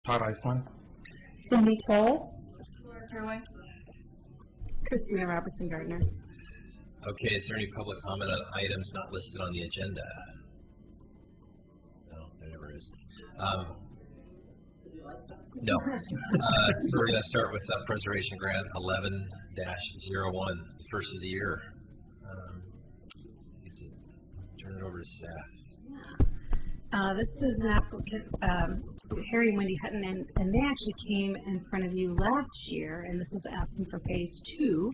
Todd Iceland. Cindy Toll. Christina Robertson Gardner. Okay, is there any public comment on items not listed on the agenda? No, there never is. No. So we're going to start with Preservation Grant 11-01, first of the year. Turn it over to staff. This is an applicant, Harry and Wendy Hutton, and they actually came in front of you last year, and this is asking for phase 2.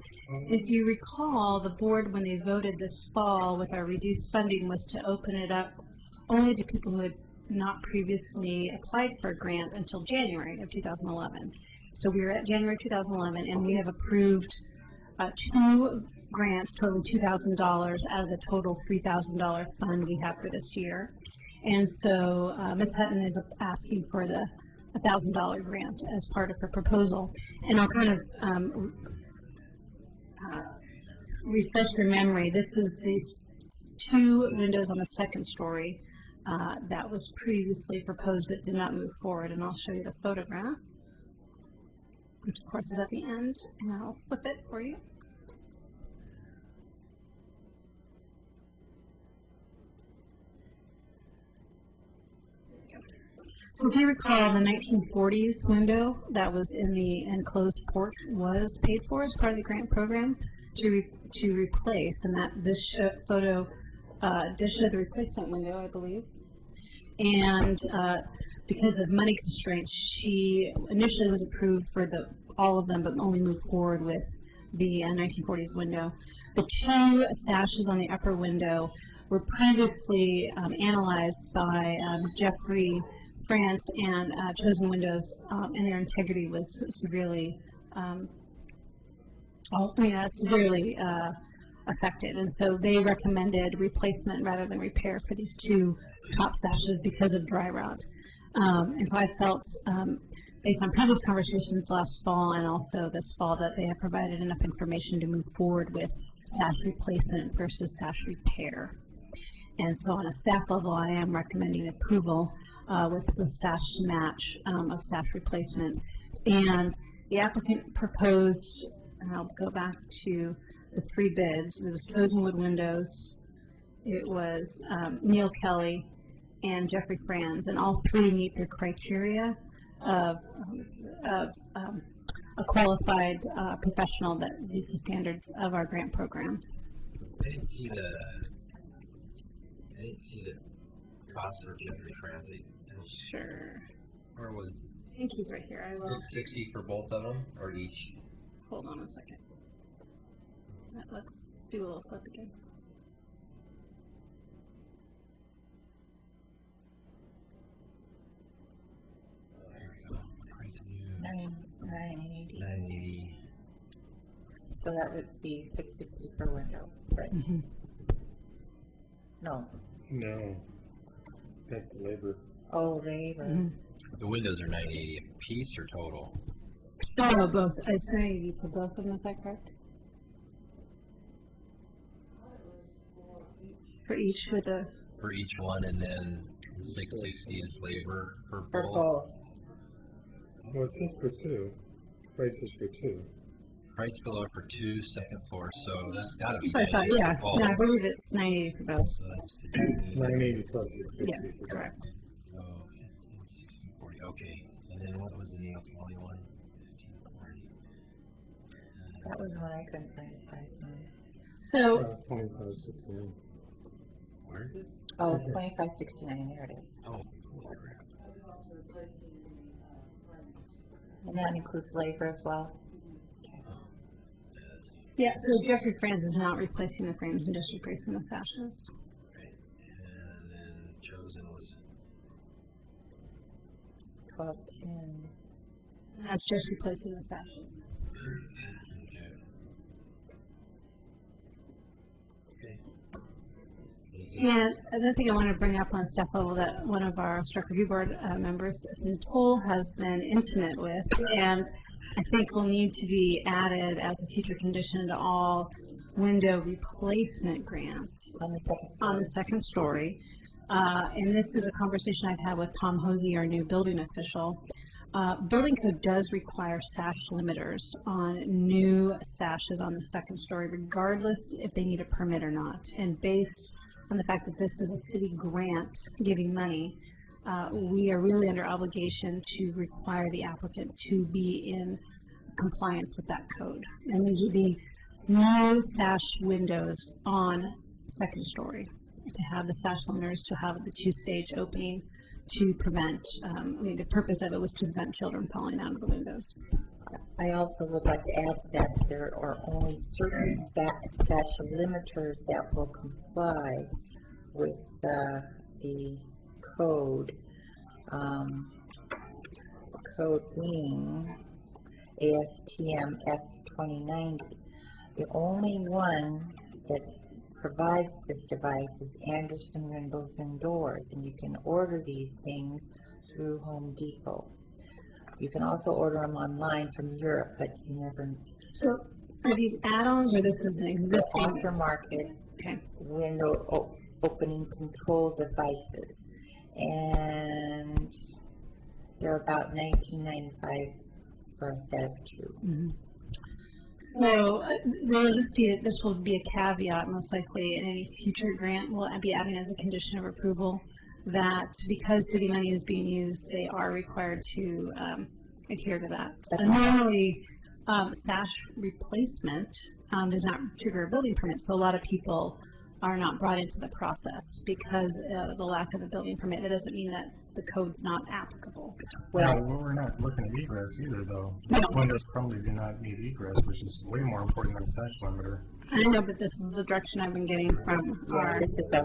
If you recall, the board, when they voted this fall with our reduced funding, was to open it up only to people who had not previously applied for a grant until January of 2011. So we were at January 2011, and we have approved 2 grants totaling $2,000 out of the total $3,000 fund we have for this year. And so Ms. Hutton is asking for the $1,000 grant as part of her proposal. And I'll kind of refresh your memory. This is these 2 windows on the second story that was previously proposed but did not move forward. And I'll show you the photograph, which of course is at the end. And I'll flip it for you. So if you recall, the 1940s window that was in the enclosed porch was paid for as part of the grant program to replace, and that this photo does show the replacement window, I believe. And because of money constraints, she initially was approved for all of them, but only moved forward with the 1940s window. The 2 sashes on the upper window were previously analyzed by Jeffrey France and Chosen Windows, and their integrity was severely affected, and so they recommended replacement rather than repair for these 2 top sashes because of dry rot. And so I felt, based on previous conversations last fall and also this fall, that they have provided enough information to move forward with sash replacement versus sash repair. And so on a staff level, I am recommending approval with sash match of sash replacement. And the applicant proposed, and I'll go back to the 3 bids. It was Chosenwood Windows, it was Neil Kelly, and Jeffrey Franz, and all 3 meet the criteria of a qualified professional that meets the standards of our grant program. I didn't see the cost for Jeffrey Franz. Sure. Or was I think he's right here. I will. $660 for both of them, or each? Hold on a second. Let's do a little flip again. There we go. Price of new. 980. 980. So that would be $660 per window, right? Mm-hmm. No, that's labor. Oh, labor. Mm-hmm. The windows are 980 a piece or total? Oh, both. It's 980 for both of them, is that correct? For each with a... For each one, and then 660 is labor for For both. both. Well, it says for 2. Prices for 2. Price below for 2, second floor, so that's got to be So I thought, 980 yeah. for both. No, I believe it's 980 for both. So that's 980 plus 660. Yeah, for both. correct. So 1640. Okay, and then what was the Neil Kelly one? 1540. That was one I couldn't find the price on. So, 2569. Where is it? Oh, it's $25.69. There it is. Oh, holy crap. And that includes labor as well. yeah, so Jeffrey Franz is not replacing the frames and just replacing the sashes. Right. And then Chosen was 1210. That's just replacing the sashes. okay. And another thing I want to bring up on staff level that one of our Historic Review Board members, Cindy Toll, has been intimate with, and I think will need to be added as a future condition to all window replacement grants On the second story. And this is a conversation I've had with Tom Hosey, our new building official. building code does require sash limiters on new sashes on the second story, regardless if they need a permit or not. And based on the fact that this is a city grant giving money, we are really under obligation to require the applicant to be in compliance with that code. And these would be no sash windows on second story, to have the sash limiters, to have the two-stage opening, to prevent, the purpose of it was to prevent children falling out of the windows. I also would like to add to that there are only certain sash limiters that will comply with the code, code being ASTM F2090. The only one that provides this device is Anderson Windows and Doors, and you can order these things through Home Depot. You can also order them online from Europe, but you never. So are these add-ons, or this is an existing? Aftermarket Okay. window opening control devices, and they're about $19.95 for a set of two. Mm-hmm. So this will be a caveat, most likely, in any future grant. We'll be adding as a condition of approval that because city money is being used, they are required to adhere to that. And normally, sash replacement does not trigger a building permit, so a lot of people are not brought into the process because of the lack of a building permit. That doesn't mean that the code's not applicable. Well, we're not looking at egress either, though. No. Windows probably do not need egress, which is way more important than a sash limiter. I know, but this is the direction I've been getting from our. This is a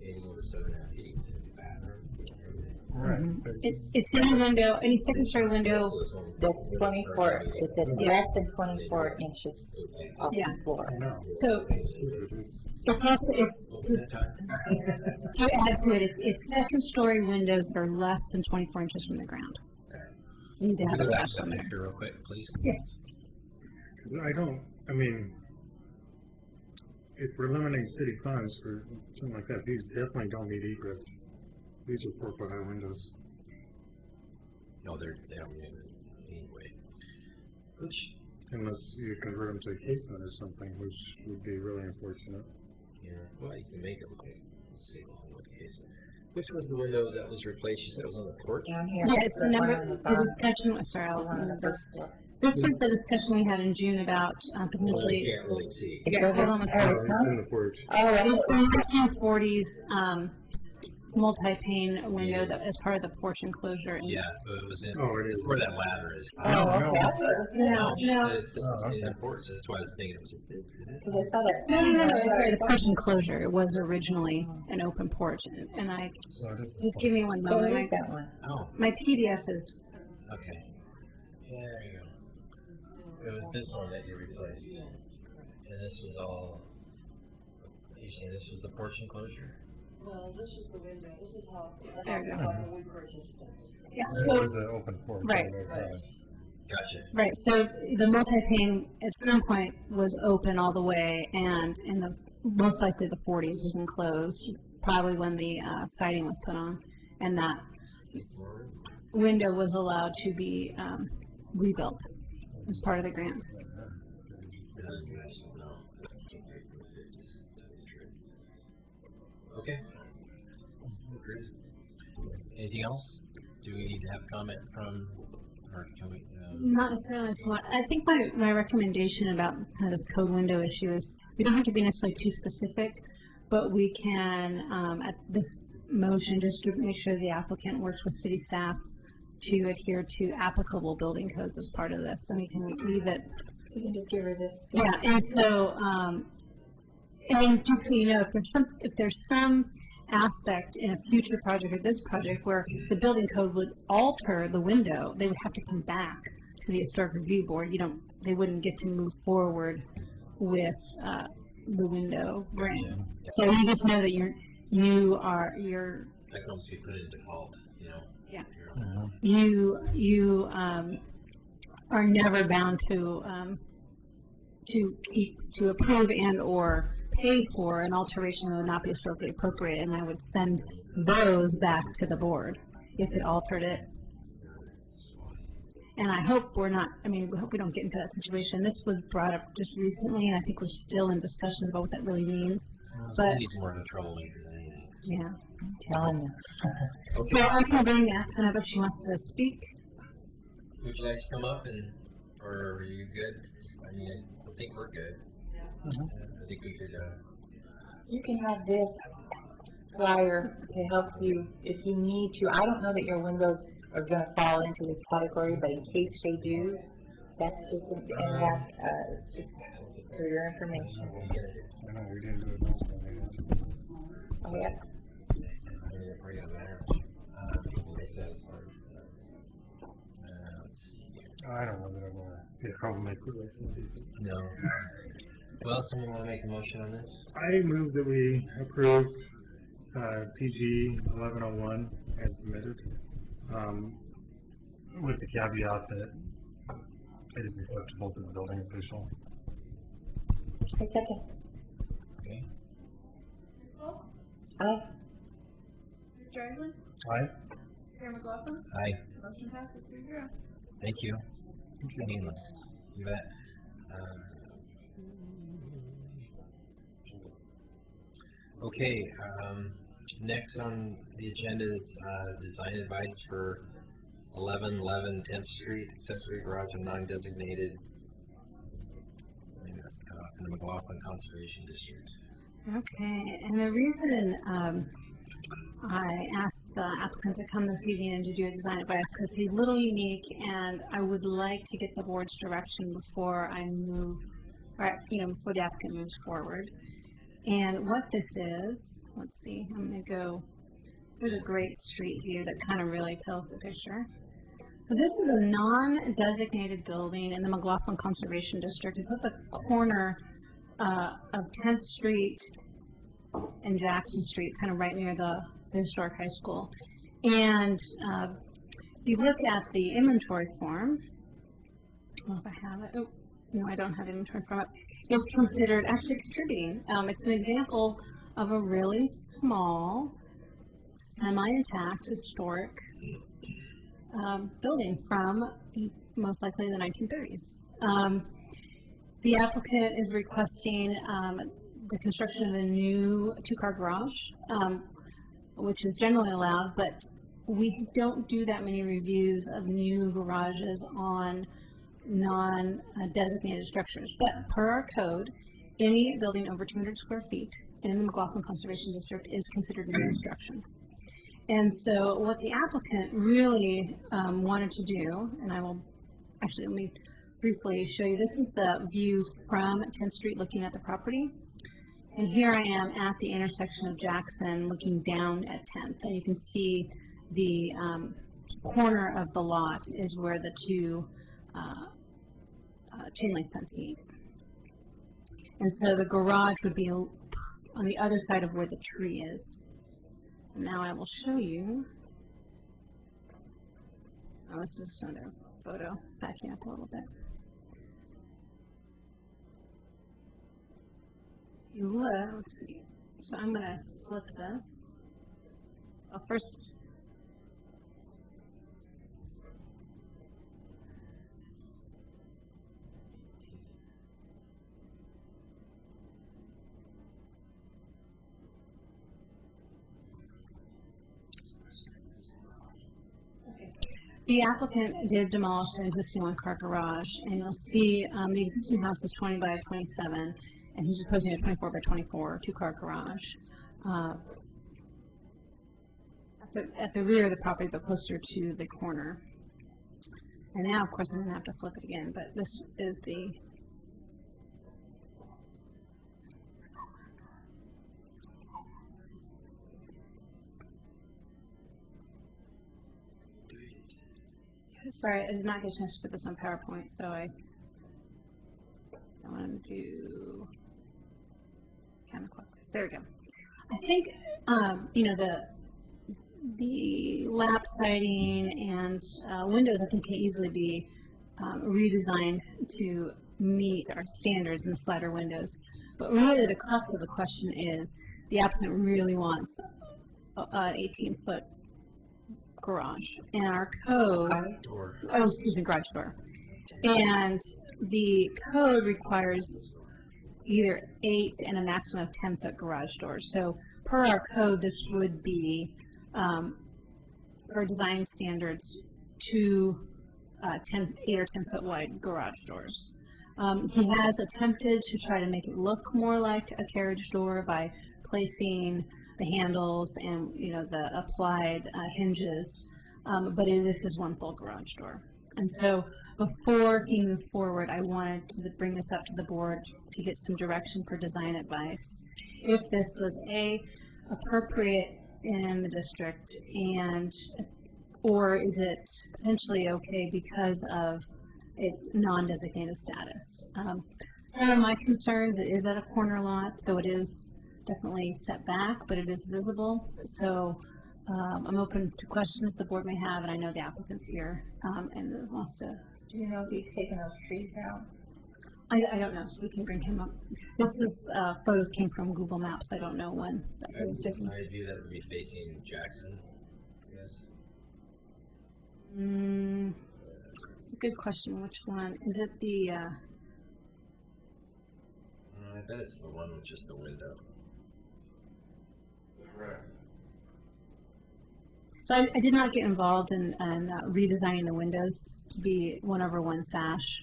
Anything over 7.5 feet. Right. It's in a window, any second story window. that's 24. If it's less than 24 inches off Yeah. the floor. I know. So It's stupid. It's, it has to, to add to it, it's second story windows that are less than 24 inches from the ground. You need to have Go a back sash to that limiter. picture real quick, please. Yes. 'cause if we're limiting city funds for something like that, these definitely don't need egress. These are 4-foot high windows. No, they don't need it anyway. Which, Unless you convert them to a casement or something, which would be really unfortunate. yeah, well, you can make it look like a single case. Which was the window that was replaced? You said it was on the porch? Down here. Yeah, it's the one number, on the the bottom, discussion, sorry, the one on the first floor. this was the discussion we had in June about Well, you potentially. can't really see. Yeah, hold on a Oh, second. it's in the porch. Oh, It's a 1940s multi-pane window that is part of the porch enclosure. And Yeah, so it was in, Oh, it is. where that ladder is. Oh, okay. No, no. It's Oh, okay. in the porch, that's why I was thinking it was this, is it? Because I saw that. No, sorry, the porch enclosure. It was originally an open porch, and I So it is. just give me one So moment. where's that one? Oh, My PDF is okay. Yeah, there you go. It was this one that you replaced. And this was all, you see, this was the porch enclosure? Well, this is the window, this is how, There you go. how we purchased it. yeah. It So was an open porch. Right. on both sides. Gotcha. right. So the multi-pane at some point was open all the way, and in the most likely the 40s was enclosed, probably when the siding was put on, and that window was allowed to be rebuilt as part of the grant. Okay. Great. Anything else? Do we need to have comment from, or can we, Not necessarily. So I think my recommendation about kind of this code window issue is we don't have to be necessarily too specific, but we can, at this motion, just to make sure the applicant works with city staff to adhere to applicable building codes as part of this, and we can leave it. You can just give her this. Yeah, and so, and just so you know, if there's some aspect in a future project or this project where the building code would alter the window, they would have to come back to the historic review board. They wouldn't get to move forward with the window grant. Yeah. So you just know that you're that can almost be put in default, you know? Yeah. Mhm. you are never bound to approve and or pay for an alteration that would not be historically appropriate, and I would send those back to the board if it altered it And I hope we're not, I mean, we hope we don't get into that situation. This was brought up just recently, and I think we're still in discussions about what that really means. But, He's more of a troublemaker than anything. yeah. I'm telling you. So I can bring the applicant up if she wants to speak. Would you like to come up or are you good? I mean, I think we're good. I think we could, You can have this flyer to help you if you need to. I don't know that your windows are going to fall into this category, but in case they do, that's just just for your information. I know we didn't do it last time, I guess. Oh, yeah. Let's see. I don't know that I want to be a troublemaker with some people. No. Well, someone want to make a motion on this? I move that we approve PG 1101 as submitted, with the caveat that it is acceptable to the building official. I second. Okay. Aye. Mr. Eglin? Aye? Chair McLaughlin? Aye. Motion passes 3-0. Thank you. Painless. You bet. Okay, next on the agenda is design advice for 1111 10th Street, accessory garage and non-designated. I think that's in the McLaughlin Conservation District. Okay, and the reason I asked the applicant to come this evening and to do a design advice because he's a little unique, and I would like to get the board's direction before I move, or before the applicant moves forward. And what this is, let's see, I'm going to go, there's a great street view that kind of really tells the picture. So this is a non-designated building in the McLaughlin Conservation District. It's at the corner of 10th Street and Jackson Street, kind of right near the historic high school. And if you look at the inventory form, I don't know if I have it. Oh, no, I don't have inventory form up. It's considered actually contributing. It's an example of a really small, semi-intact, historic building from most likely the 1930s. The applicant is requesting the construction of a new two-car garage, which is generally allowed, but we don't do that many reviews of new garages on non-designated structures. But per our code, any building over 200 square feet in the McLaughlin Conservation District is considered new construction. And so what the applicant really wanted to do, and I will actually, let me briefly show you, this is the view from 10th Street looking at the property. And here I am at the intersection of Jackson looking down at 10th. And you can see the corner of the lot is where the two chain link fence meet. And so the garage would be on the other side of where the tree is. And now I will show you. Oh, this is another photo, backing up a little bit. You look, let's see. So I'm going to flip this. Well, first, the applicant did demolish an existing one-car garage, and you'll see the existing house is 20 by 27, and he's proposing a 24 by 24 two-car garage at the rear of the property, but closer to the corner. And now, of course, I'm going to have to flip it again, but this is the sorry, I did not get a chance to put this on PowerPoint, so I want to do counterclockwise. There we go. I think the lap siding and windows, I think, can easily be redesigned to meet our standards in the slider windows. But really, the crux of the question is the applicant really wants an 18-foot garage. And our code, Door. oh, excuse me, garage door. And the code requires either 8 and a maximum of 10-foot garage doors. So per our code, this would be, for design standards, 8 or 10-foot wide garage doors. He has attempted to try to make it look more like a carriage door by placing the handles and, the applied hinges, but this is one full garage door. And so before he moved forward, I wanted to bring this up to the board to get some direction for design advice. If this was appropriate in the district, or is it potentially okay because of its non-designated status? Some of my concerns, it is at a corner lot, though it is definitely set back, but it is visible. So I'm open to questions the board may have, and I know the applicant's here and wants to. Do you know if he's taking those trees down? I don't know, so we can bring him up. This is, photos came from Google Maps, I don't know when. As a side view, that would be facing Jackson, I guess. It's a good question, which one? Is it the, I bet it's the one with just the window. Right. so I did not get involved in redesigning the windows to be 1/1 sash.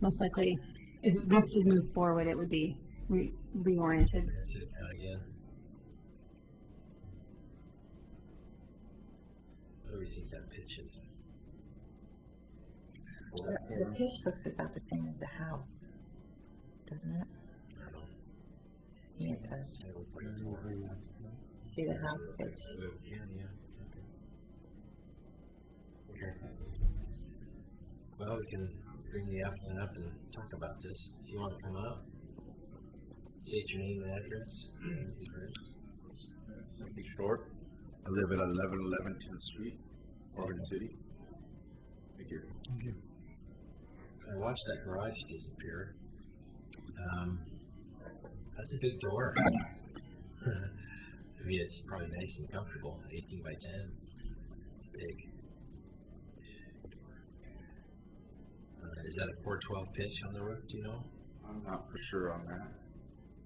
Most likely, if this did move forward, it would be reoriented. Sit down again. What do we think that pitch is? The pitch looks about the same as the house, doesn't it? I don't know. Yeah, it does. It looks like a door. See the house pitch? Yeah. Okay. Well, we can bring the applicant up and talk about this. If you want to come up, state your name and address. Something short. I live at 1111 10th Street, Oregon City. Thank you. I watched that garage disappear. That's a big door. I mean, it's probably nice and comfortable. 18 by 10. It's big. Is that a 412 pitch on the roof? Do you know? I'm not for sure on that.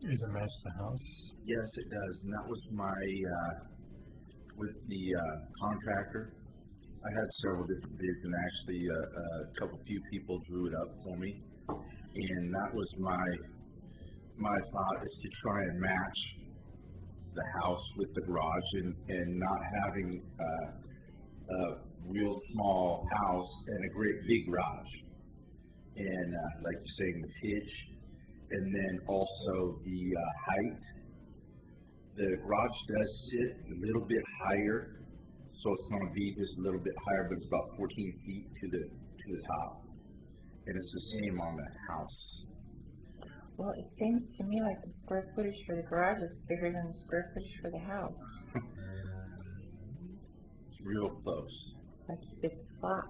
Does it match the house? Yes, it does. And that was my, with the contractor. I had several different bids, and actually few people drew it up for me. And that was my thought, is to try and match the house with the garage and not having a real small house and a great big garage. And like you're saying, the pitch, and then also the height. The garage does sit a little bit higher, so it's going to be just a little bit higher, but it's about 14 feet to the top. And it's the same on the house. Well, it seems to me like the square footage for the garage is bigger than the square footage for the house. It's real close. Like a good spot.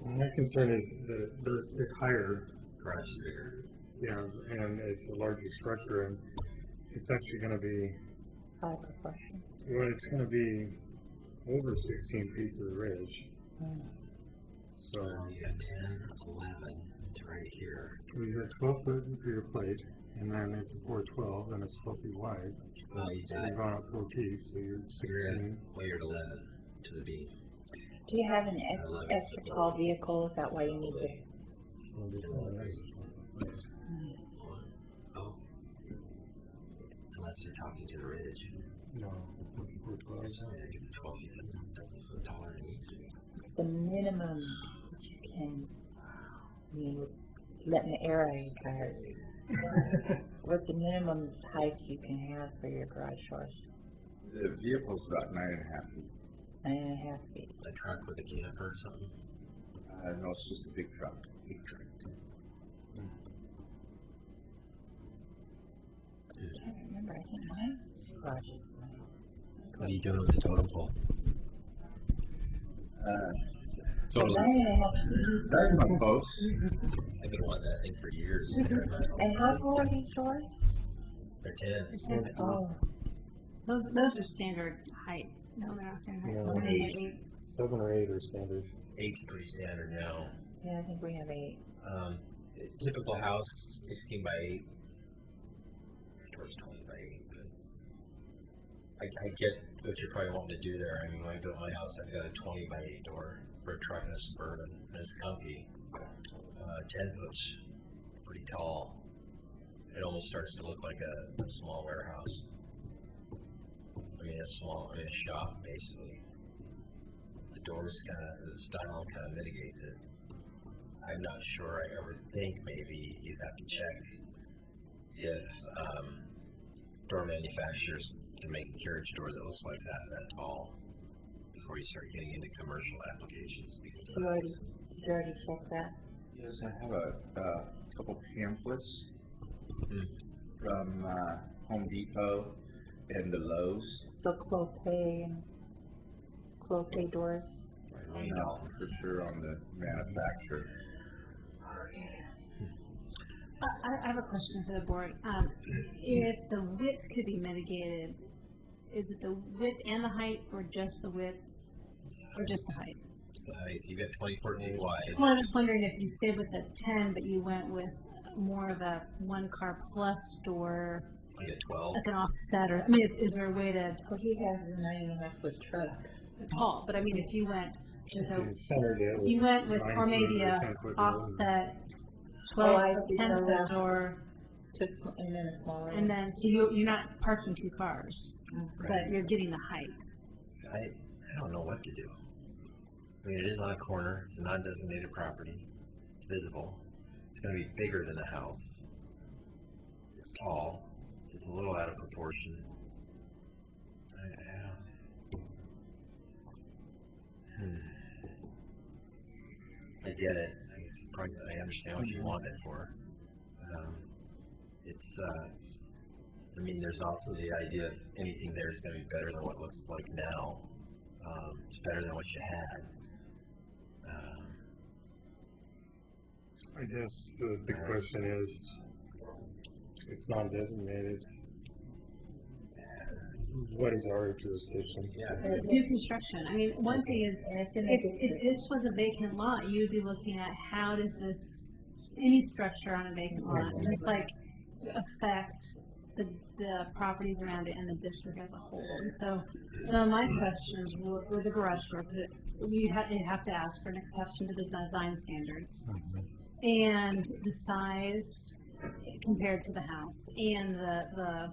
My concern is that it does sit higher, Garage is bigger. and it's a larger structure, and it's actually going to be, High proportion. well, it's going to be over 16 feet to the ridge. So You got 10, 11 to right here. we've got 12 foot for your plate, and then it's a 412, and it's 12 feet wide. Well, you So got you've gone up 4 feet, so you're You're 16. well, you're at 11 to the beam. Do you have an extra tall vehicle? Is that why you need the? Oh. Unless you're talking to the ridge. No, 412. Yeah, give it 12 feet. That's taller than it needs to be. It's the minimum that you can. Letting the air out of your tires. What's the minimum height you can have for your garage doors? The vehicle's about 9.5 feet. 9.5 feet. A truck with a camper or something. No, it's just a big truck. Big truck. I can't remember. I think my garage is. What are you doing with the totem pole? Total. 9.5 feet. That's my folks. I've been wanting that thing for years. And how tall are these doors? They're 10. They're 10 foot tall. Oh, Those are standard height. No, they're not standard height. No. What are they? 7 or 8 are standard. 8's pretty standard now. yeah, I think we have 8. Typical house, 16 by 8. Towards 20 by 8. But I get what you're probably wanting to do there. I mean, when I built my house, I've got a 20 by 8 door for a truck and a Suburban. And it's comfy. 10 foot's pretty tall. It almost starts to look like a small warehouse. I mean, a shop, basically. The doors the style kind of mitigates it. I'm not sure. I would think maybe you'd have to check if door manufacturers can make a carriage door that looks like that tall before you start getting into commercial applications. Because Did you already check that? Yes, I have a couple pamphlets Hmm. from Home Depot and the Lowe's. So Clopay doors. I'm not for sure on the manufacturer. I have a question for the board. If the width could be mitigated, is it the width and the height, or just the width, or just the height? It's the height. You got 24 feet wide. Well, I'm just wondering if you stayed with the 10, but you went with more of a one car plus door, You got 12. like an offset, or I mean, is there a way to Well, he has a 9.5-foot truck. tall? But I mean, if you went with a You centered it you went with, 9 or foot maybe a 10 foot door. offset Oh, I 12, see. 10 No, foot that- door, And then a smaller and one. then, so you're not parking 2 cars, but you're getting the height. I don't know what to do. I mean, it is on a corner. It's a non-designated property. It's visible. It's going to be bigger than a house. It's tall. It's a little out of proportion. I get it. I understand what you want it for. I mean, there's also the idea of anything there is going to be better than what looks like now. It's better than what you had. I guess the big question is, it's not designated. What is our jurisdiction? Yeah. It's new construction. I mean, one thing is, And it's in a if district. this was a vacant lot, you'd be looking at how does this, any structure on a vacant lot, just like affect the properties around it and the district as a whole. And so, some of my questions were the garage door, because you'd have to ask for an exception to the design standards. And the size compared to the house, and the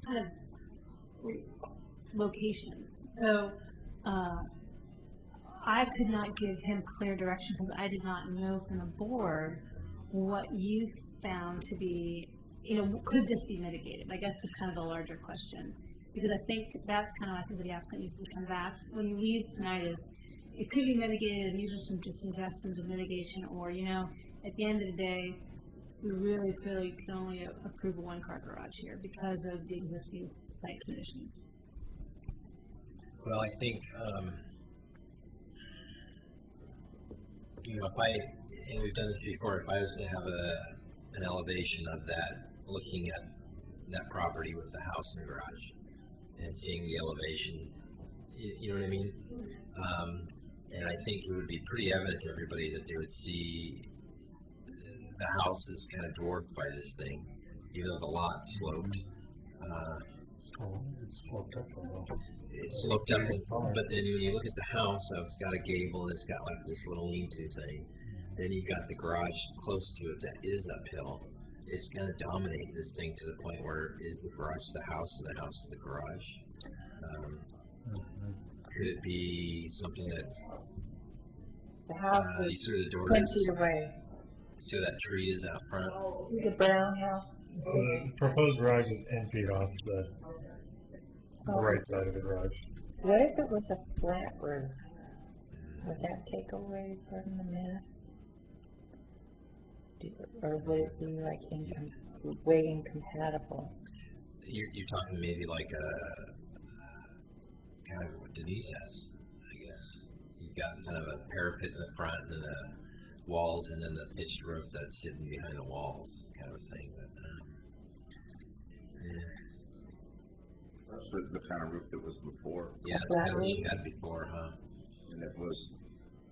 kind of location. So, I could not give him clear direction because I did not know from the board what you found to be, could this be mitigated? I guess is kind of the larger question. Because I think that's kind of, I think what the applicant needs to come back when he leaves tonight is, it could be mitigated, and these are some just suggestions of mitigation, or, at the end of the day, we really feel you can only approve a one-car garage here because of the existing site conditions. Well, I think, and we've done this before, if I was to have an elevation of that, looking at that property with the house and garage, and seeing the elevation, you know what I mean? And I think it would be pretty evident to everybody that they would see the house is kind of dwarfed by this thing, even though the lot's sloped. It's sloped up a little. It's sloped up, but then when you look at the house, it's got a gable, and it's got like this little lean-to thing. Then you've got the garage close to it that is uphill. It's going to dominate this thing to the point where is the garage the house and the house the garage? Could it be something that's The house you is see where the door 10 is? feet away. See where that tree is out front? See the brown house? So the proposed garage is 10 feet off the right side of the garage. What if it was a flat roof? Would that take away from the mess? Or would it be like way incompatible? You're talking maybe like a kind of what Denise has, I guess. You've got kind of a parapet in the front and then the walls and then the pitched roof that's hidden behind the walls, kind of a thing. But, That's the kind of roof that was before, Yeah, it's Flat kind of what you roof? had before, huh? and it was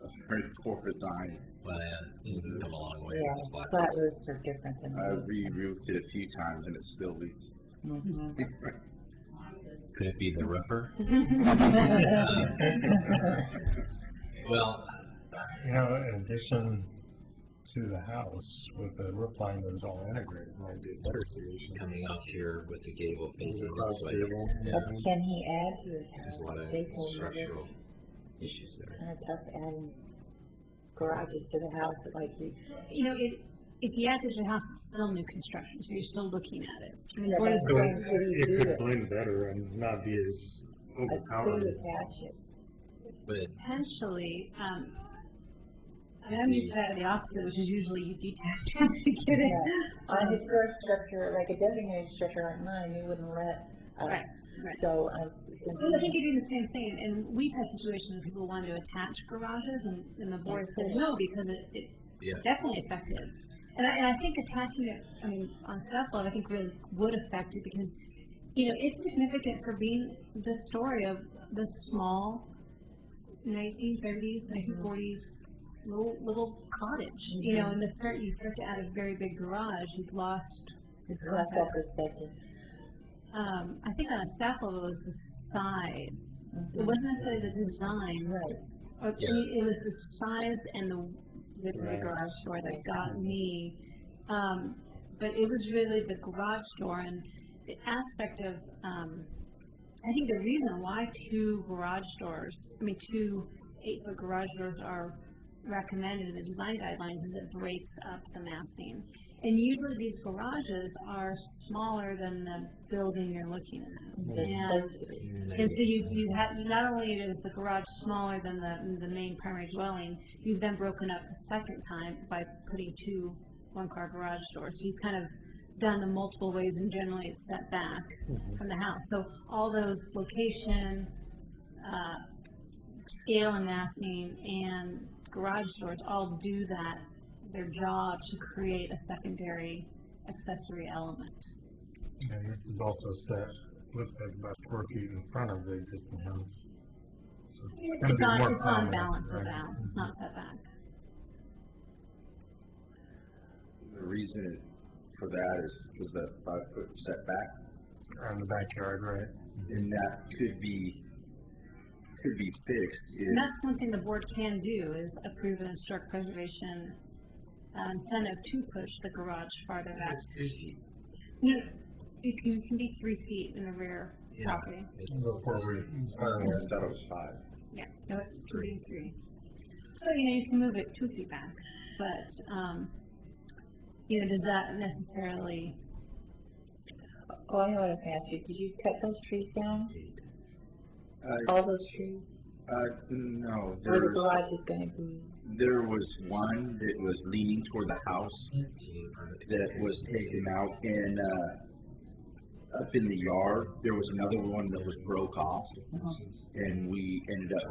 a very poor design. Well, yeah, things have come a long way. Yeah, with flat flat roofs. roofs are different than I those. re-roofed it a few times and it still leaks. Mhm. Could it be the roofer? Well, You know, in addition to the house, with the roof line that is all integrated, might be a better solution. coming up here with the gable facing Across this way, the table. But can he add to his there's a lot house? of They told me structural issues there. kind of tough adding garages to the house, like you. You know, if you add to your house, it's still new construction, so you're still looking at it. I mean, Yeah, what is but So the- Could he it do could it? blend better and not be as I could overpowering. attach it. But it's, potentially, I mean, I'm used to that the opposite, which is usually you detach it to get it. Yeah. On a historic structure, like a designated structure like mine, you wouldn't let Right, us. right. So I was Well, I think thinking, you do the same thing, and we've had situations where people want to attach garages, and the board said no, because it yeah, definitely affected. And I think attaching it, I mean, on staff level, I think really would affect it, because, you know, it's significant for being the story of the small 1930s, 1940s little cottage. You know, and you start to add a very big garage, you've lost it's not that perspective. I think on a staff level it was the size. It wasn't necessarily the design. Right. Yeah. It was the size and the width of the garage door that got me. But it was really the garage door and the aspect of, I think the reason why two 8-foot garage doors are recommended in the design guidelines is it breaks up the massing. And usually these garages are smaller than the building you're looking at. It's And, supposed to be. and so you have, not only is the garage smaller than the main primary dwelling, you've then broken up the second time by putting two one-car garage doors. So you've kind of done the multiple ways, and generally it's set back from the house. So all those location, scale and massing, and garage doors all do their job to create a secondary accessory element. And this is also set, looks like about 4 feet in front of the existing house. So it's gonna It's be on, more it's on prominent, balance with right? the house, it's not set back. The reason for that is because the 5-foot setback, Around the backyard, right? and that could be fixed if, And that's one thing the board can do, is approve an historic preservation incentive to push the garage farther back. it's 3 feet. No, you can be 3 feet in the rear Yeah. property. It's, Before we, I thought it was 5. Yeah, no, it's 3. So, you know, you can move it 2 feet back, but, you know, does that necessarily, Oh, I know what I can ask you. Did you cut those trees down? Uh, All those trees? No, Where the garage is gonna be? there was one that was leaning toward the house that was taken out, and up in the yard, there was another one that was broke off, and we ended up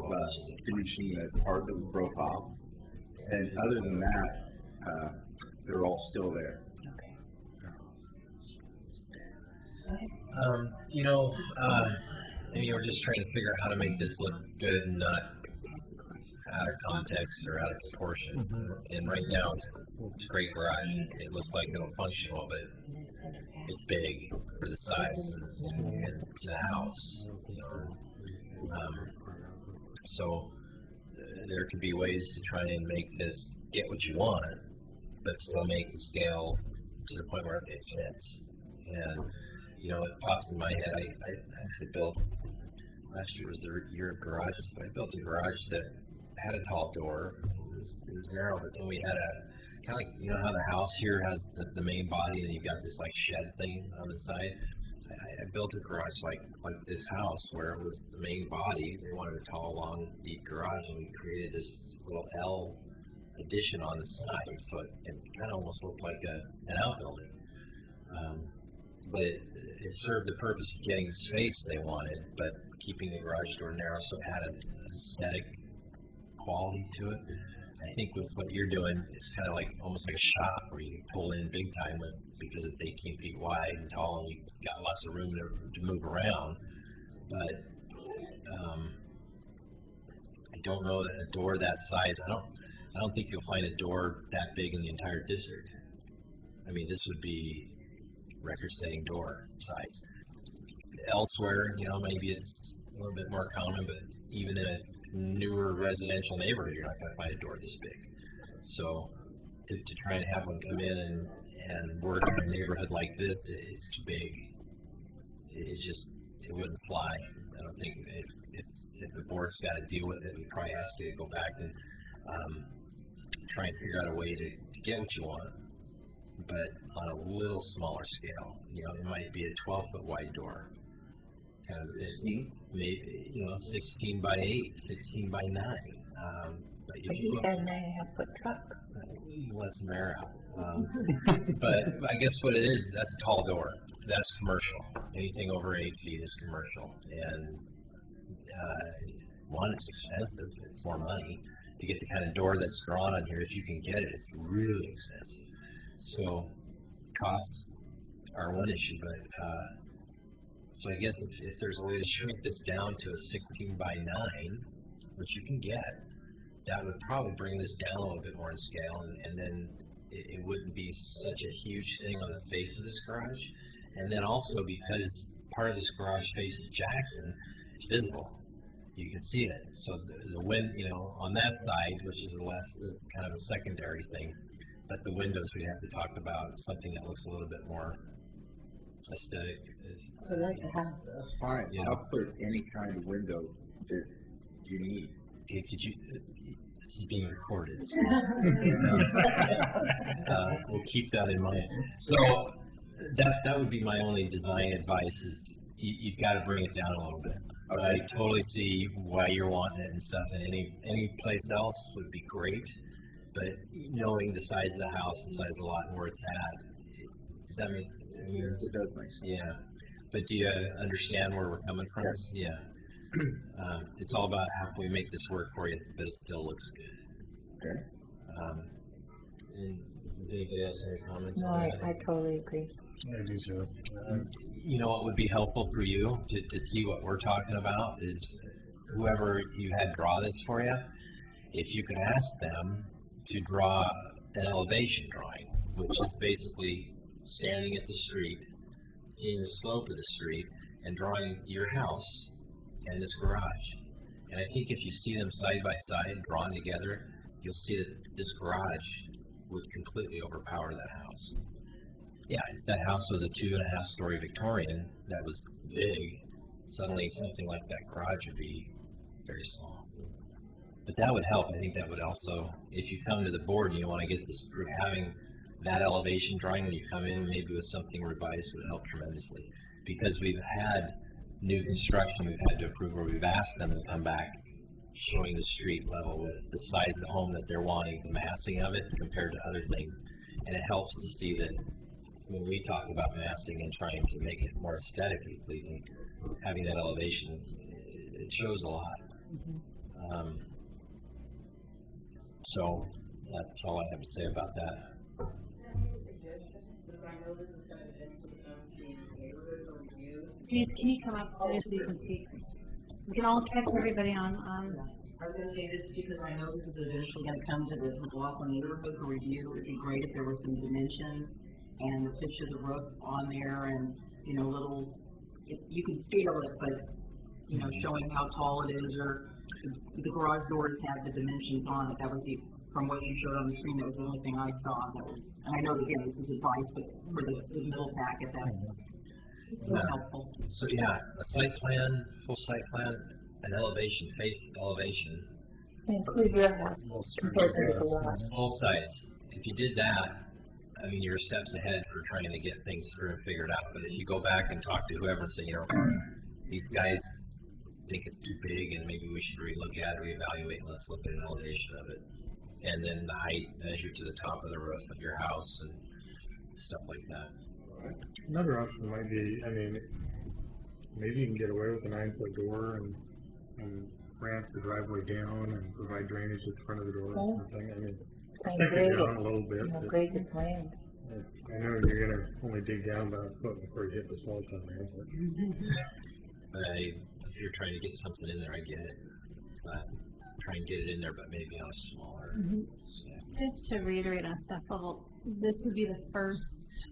finishing the part that was broke off. And other than that, they're all still there. you know, maybe we're just trying to figure out how to make this look good and not out of context or out of proportion. And right now, it's a great garage. It looks like it'll function well, but it's big for the size and it's a house. So there could be ways to try and make this get what you want, but still make the scale to the point where it fits. And you know, it pops in my head. I actually built, last year was the year of garages, so I built a garage that had a tall door. It was narrow, but then we had a kind of like, you know how the house here has the main body and you've got this like shed thing on the side. I built a garage like this house where it was the main body. They wanted a tall, long, deep garage, and we created this little L addition on the side, so it kind of almost looked like an outbuilding. But it served the purpose of getting the space they wanted, but keeping the garage door narrow so it had an aesthetic quality to it. I think with what you're doing, it's kind of like almost like a shop where you can pull in big time with, because it's 18 feet wide and tall, and you've got lots of room to move around. But I don't know that a door that size. I don't think you'll find a door that big in the entire district. I mean, this would be record-setting door size. Elsewhere, maybe it's a little bit more common, but even in a newer residential neighborhood, you're not going to find a door this big. So to try and have one come in and work in a neighborhood like this, it's too big. It wouldn't fly. I don't think if the board's got to deal with it, we'd probably ask you to go back and try and figure out a way to get what you want, but on a little smaller scale. It might be a 12-foot wide door. Kind of maybe 16 by 8, 16 by 9. But But he's got a 9.5-foot truck. Let some air out. But I guess what it is, that's a tall door. That's commercial. Anything over 8 feet is commercial. And one, it's expensive. It's more money to get the kind of door that's drawn on here. If you can get it, it's really expensive. So costs are one issue, but so I guess if there's a way to shrink this down to a 16 by 9, which you can get, that would probably bring this down a little bit more in scale, and then it wouldn't be such a huge thing on the face of this garage. And then also, because part of this garage faces Jackson, it's visible. You can see it. So the wind, on that side, which is is kind of a secondary thing, but the windows we have to talk about something that looks a little bit more aesthetic. I like the house. That's fine. Yeah. I'll put any kind of window that you need. Okay, this is being recorded. We'll keep that in mind. So that would be my only design advice is you've got to bring it down a little bit. But I totally see why you're wanting it and stuff, and any place else would be great. But knowing the size of the house, the size of the lot, and where it's at, does that make sense? It does make sense. Yeah. But do you understand where we're coming from? Yes. Yeah. It's all about how can we make this work for you, but it still looks good. Okay. And does anybody else have any comments? No, on I that? totally agree. I do too. You know what would be helpful for you to see what we're talking about is whoever you had draw this for you, if you could ask them to draw an elevation drawing, which is basically standing at the street, seeing the slope of the street, and drawing your house and this garage. And I think if you see them side by side drawn together, you'll see that this garage would completely overpower that house. Yeah, if that house was a 2.5-story Victorian that was big, suddenly something like that garage would be very small. But that would help. I think that would also, if you come to the board and you want to get this through, having that elevation drawing when you come in, maybe with something revised, would help tremendously. Because we've had new construction we've had to approve where we've asked them to come back showing the street level with the size of the home that they're wanting, the massing of it compared to other things. And it helps to see that when we talk about massing and trying to make it more aesthetically pleasing, having that elevation, it shows a lot. So that's all I have to say about that. Please, can you come up so you can see? So we can all catch everybody on. I was gonna say this because I know this is eventually gonna come to the McLaughlin neighborhood for review. It'd be great if there were some dimensions and the pitch of the roof on there and, you can scale it, but, showing how tall it is or the garage doors have the dimensions on it. That was from what you showed on the screen, that was the only thing I saw. And I know that, again, this is advice, but for the middle packet, that's so helpful. So yeah, a site plan, full site plan, an elevation, face elevation, Include your house compared to the garage. full size. If you did that, I mean, you're steps ahead for trying to get things through and figured out. But if you go back and talk to whoever and say, these guys think it's too big and maybe we should relook at it, reevaluate, and let's look at an elevation of it. And then the height measured to the top of the roof of your house and stuff like that. Another option might be, maybe you can get away with a 9-foot door and ramp the driveway down and provide drainage at the front of the door or something. I mean, Kind take of it grade down it, a little bit. you know, but grade the plan. I know you're gonna only dig down about a foot before you hit the salt on there. But If you're trying to get something in there, I get it. But try and get it in there, but maybe on a smaller. Just to reiterate on a staff level, this would be the first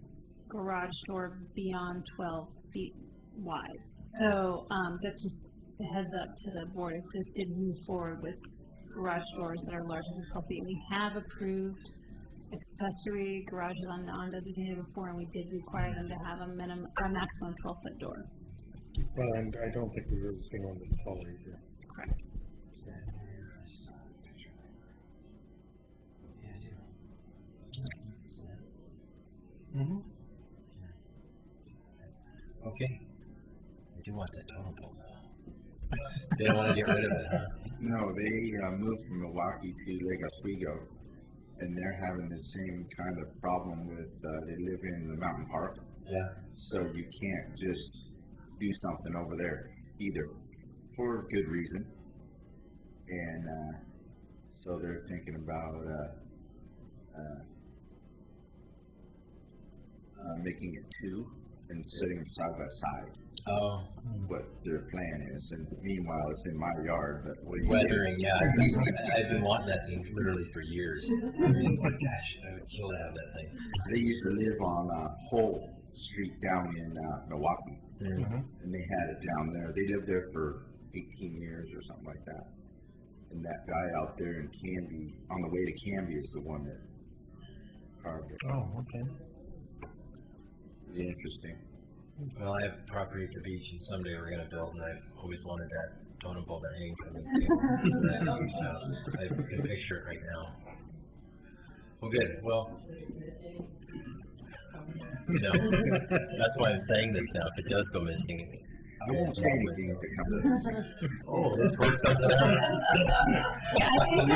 garage door beyond 12 feet wide. So that's just a heads up to the board if this did move forward with garage doors that are larger than 12 feet. We have approved accessory garages on non-designated before, and we did require them to have a maximum 12-foot door. Well, and I don't think we've ever seen one this tall either. Correct. Mm-hmm. Okay. I do want that totem pole though. They don't want to get rid of it, huh? No, they moved from Milwaukee to Lake Oswego, and they're having the same kind of problem with, they live in the mountain park, Yeah. so you can't just do something over there either, for good reason. And, so they're thinking about, making it two and setting them side by side, Oh, what their plan is, and meanwhile, it's in my yard, but what do you do? weathering, yeah. I've been wanting that thing literally for years. I mean, gosh, I would kill to have that thing. They used to live on Hull Street down in Milwaukee, and they had it down there. They lived there for 18 years or something like that. And that guy out there in Canby, on the way to Canby, is the one that carved it. Oh, okay. Really interesting. Well, I have property at the beach, and someday we're going to build, and I've always wanted that totem pole to hang from the ceiling. I can picture it right now. Well, good. Well, that's why I'm saying this now. If it does go missing, I won't say anything if it comes up. oh, let's work something out. Yeah, I think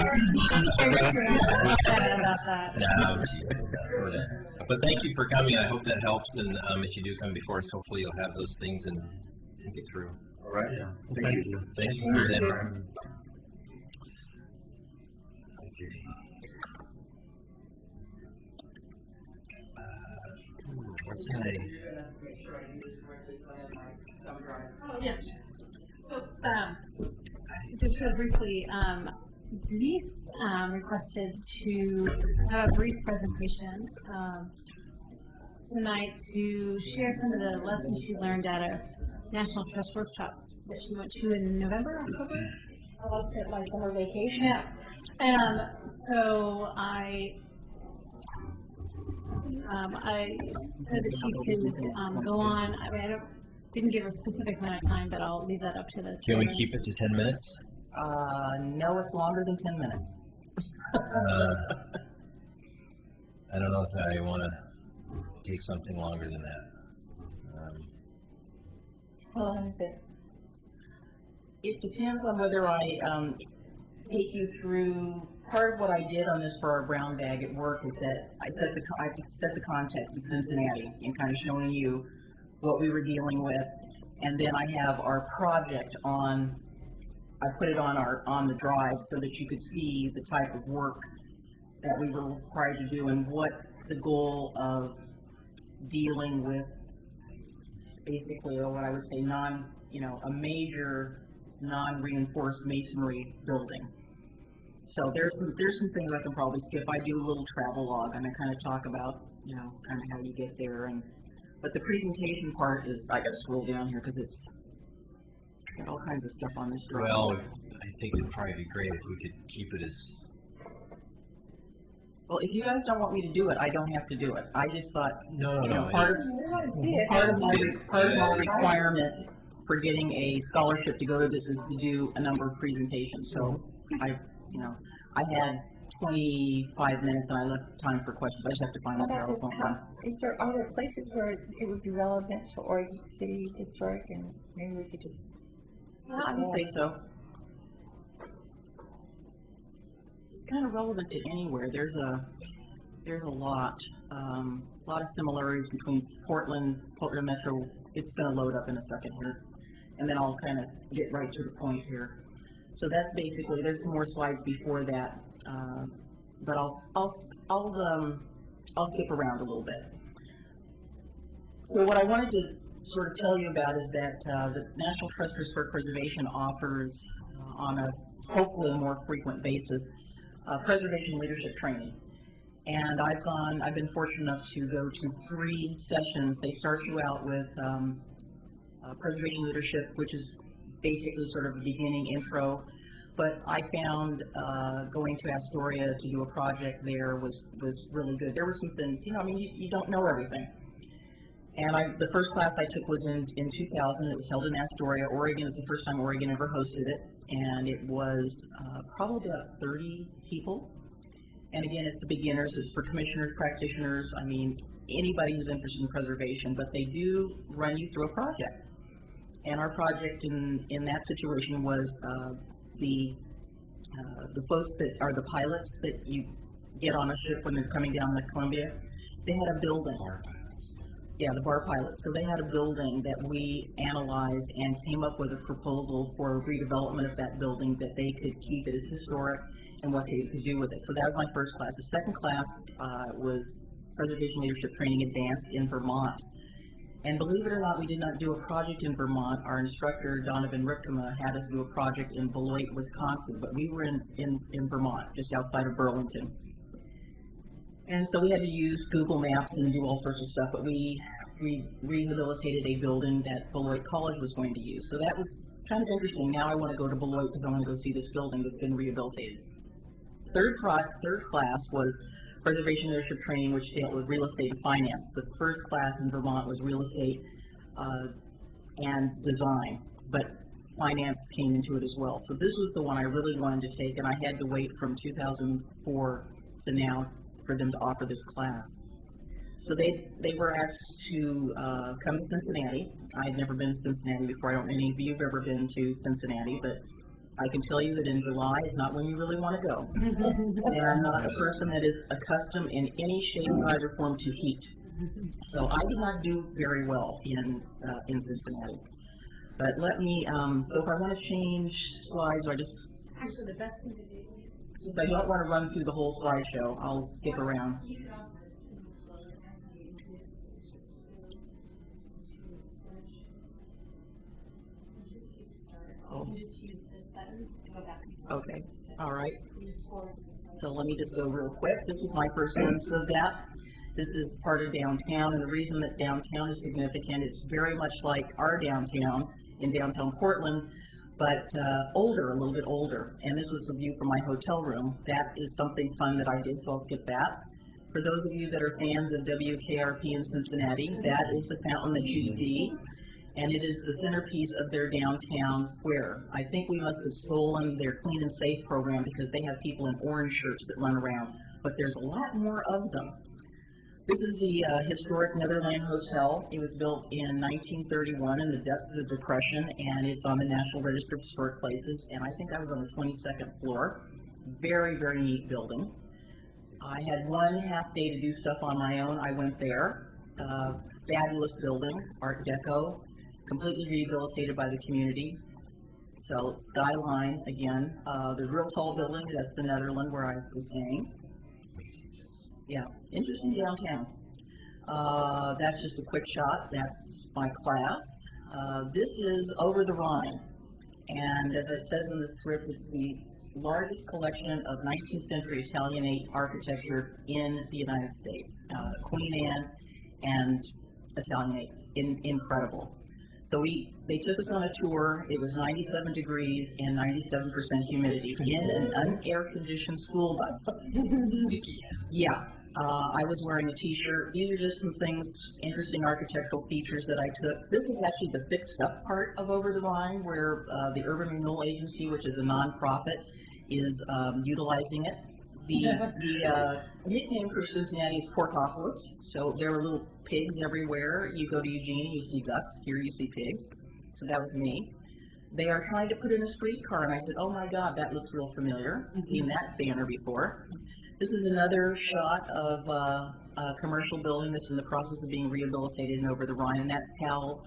we're excited about that. No, geez, no. But thank you for coming. I hope that helps. And if you do come before us, hopefully you'll have those things and get through. All right? Yeah. Thank you. Thank you for that. What's today? Oh, yeah. So, just real briefly, Denise requested to have a brief presentation tonight to share some of the lessons she learned at a National Trust workshop that she went to in November, October. I lost it my summer vacation. Yeah. So I said that she could go on. I mean, didn't give a specific amount of time, but I'll leave that up to the. Can we keep it to 10 minutes? No, it's longer than 10 minutes. I don't know if I want to take something longer than that. How long is it? It depends on whether I take you through. Part of what I did on this for our brown bag at work is that I set the context of Cincinnati and kind of showing you what we were dealing with, and then I have our project on. I put it on the drive so that you could see the type of work that we were required to do and what the goal of dealing with basically, or what I would say, a major non-reinforced masonry building. So there's some things I can probably skip. I do a little travel log and I kind of talk about, kind of how you get there. But the presentation part is, I got to scroll down here because it's got all kinds of stuff on this drawing. Well, I think it'd probably be great if we could keep it as. Well, if you guys don't want me to do it, I don't have to do it. I just thought, No. part of my requirement for getting a scholarship to go to this is to do a number of presentations. So I had 25 minutes and I left time for questions. I just have to find How the about PowerPoint this? one. Are there places where it would be relevant to Oregon City Historic, and maybe we could just? I would say so. It's kind of relevant to anywhere. There's a lot of similarities between Portland Metro. It's going to load up in a second here, and then I'll kind of get right to the point here. So that's basically, there's some more slides before that, but I'll skip around a little bit. So what I wanted to sort of tell you about is that the National Trust for Historic Preservation offers, on a hopefully more frequent basis, preservation leadership training. And I've been fortunate enough to go to 3 sessions. They start you out with preservation leadership, which is basically sort of a beginning intro. But I found going to Astoria to do a project there was really good. There were some things, I mean, you don't know everything. And the first class I took was in 2000. It was held in Astoria, Oregon. It's the first time Oregon ever hosted it. And it was probably about 30 people. And again, it's the beginners. It's for commissioners, practitioners. I mean, anybody who's interested in preservation. But they do run you through a project. And our project in that situation was the folks that are the pilots that you get on a ship when they're coming down the Columbia. They had a building. Yeah, the bar pilots. So they had a building that we analyzed and came up with a proposal for redevelopment of that building that they could keep it as historic and what they could do with it. So that was my first class. The second class was Preservation Leadership Training Advanced in Vermont. And believe it or not, we did not do a project in Vermont. Our instructor, Donovan Ripkema, had us do a project in Beloit, Wisconsin, but we were in Vermont, just outside of Burlington. And so we had to use Google Maps and do all sorts of stuff, but we rehabilitated a building that Beloit College was going to use. So that was kind of interesting. Now I want to go to Beloit because I want to go see this building that's been rehabilitated. Third class was Preservation Leadership Training, which dealt with real estate and finance. The first class in Vermont was real estate and design, but finance came into it as well. So this was the one I really wanted to take, and I had to wait from 2004 to now for them to offer this class. So they were asked to come to Cincinnati. I had never been to Cincinnati before. I don't know if any of you have ever been to Cincinnati, but I can tell you that in July is not when you really want to go. And I'm not a person that is accustomed in any shape, size, or form to heat. So I did not do very well in Cincinnati. But let me, so if I want to change slides, or just... Actually, the best thing to do. If I don't want to run through the whole slideshow, I'll skip around. Oh. Okay, all right. So let me just go real quick. This is my first glimpse of that. This is part of downtown, and the reason that downtown is significant, it's very much like our downtown in downtown Portland, but older, a little bit older. And this was the view from my hotel room. That is something fun that I did, so I'll skip that. For those of you that are fans of WKRP in Cincinnati, that is the fountain that you see, and it is the centerpiece of their downtown square. I think we must have stolen their Clean and Safe program because they have people in orange shirts that run around, but there's a lot more of them. This is the historic Netherland Hotel. It was built in 1931 in the depths of the Depression, and it's on the National Register of Historic Places, and I think I was on the 22nd floor. Very, very neat building. I had one half day to do stuff on my own. I went there. Fabulous building, Art Deco, completely rehabilitated by the community. So skyline, again, the real tall building, that's the Netherland where I was staying. Yeah, interesting downtown. That's just a quick shot. That's my class. This is Over the Rhine. And as it says in the script, it's the largest collection of 19th century Italianate architecture in the United States. Queen Anne and Italianate, incredible. So they took us on a tour. It was 97 degrees and 97% humidity in an unair-conditioned school bus. Yeah. I was wearing a t-shirt. These are just some things, interesting architectural features that I took. This is actually the fixed up part of Over the Rhine, where the Urban Renewal Agency, which is a nonprofit, is utilizing it. The nickname for Cincinnati is Porkopolis, so there are little pigs everywhere. You go to Eugene, you see ducks. Here you see pigs. So that was me. They are trying to put in a streetcar, and I said, oh my God, that looks real familiar. I've seen that banner before. This is another shot of a commercial building that's in the process of being rehabilitated in Over the Rhine, and that's Hal,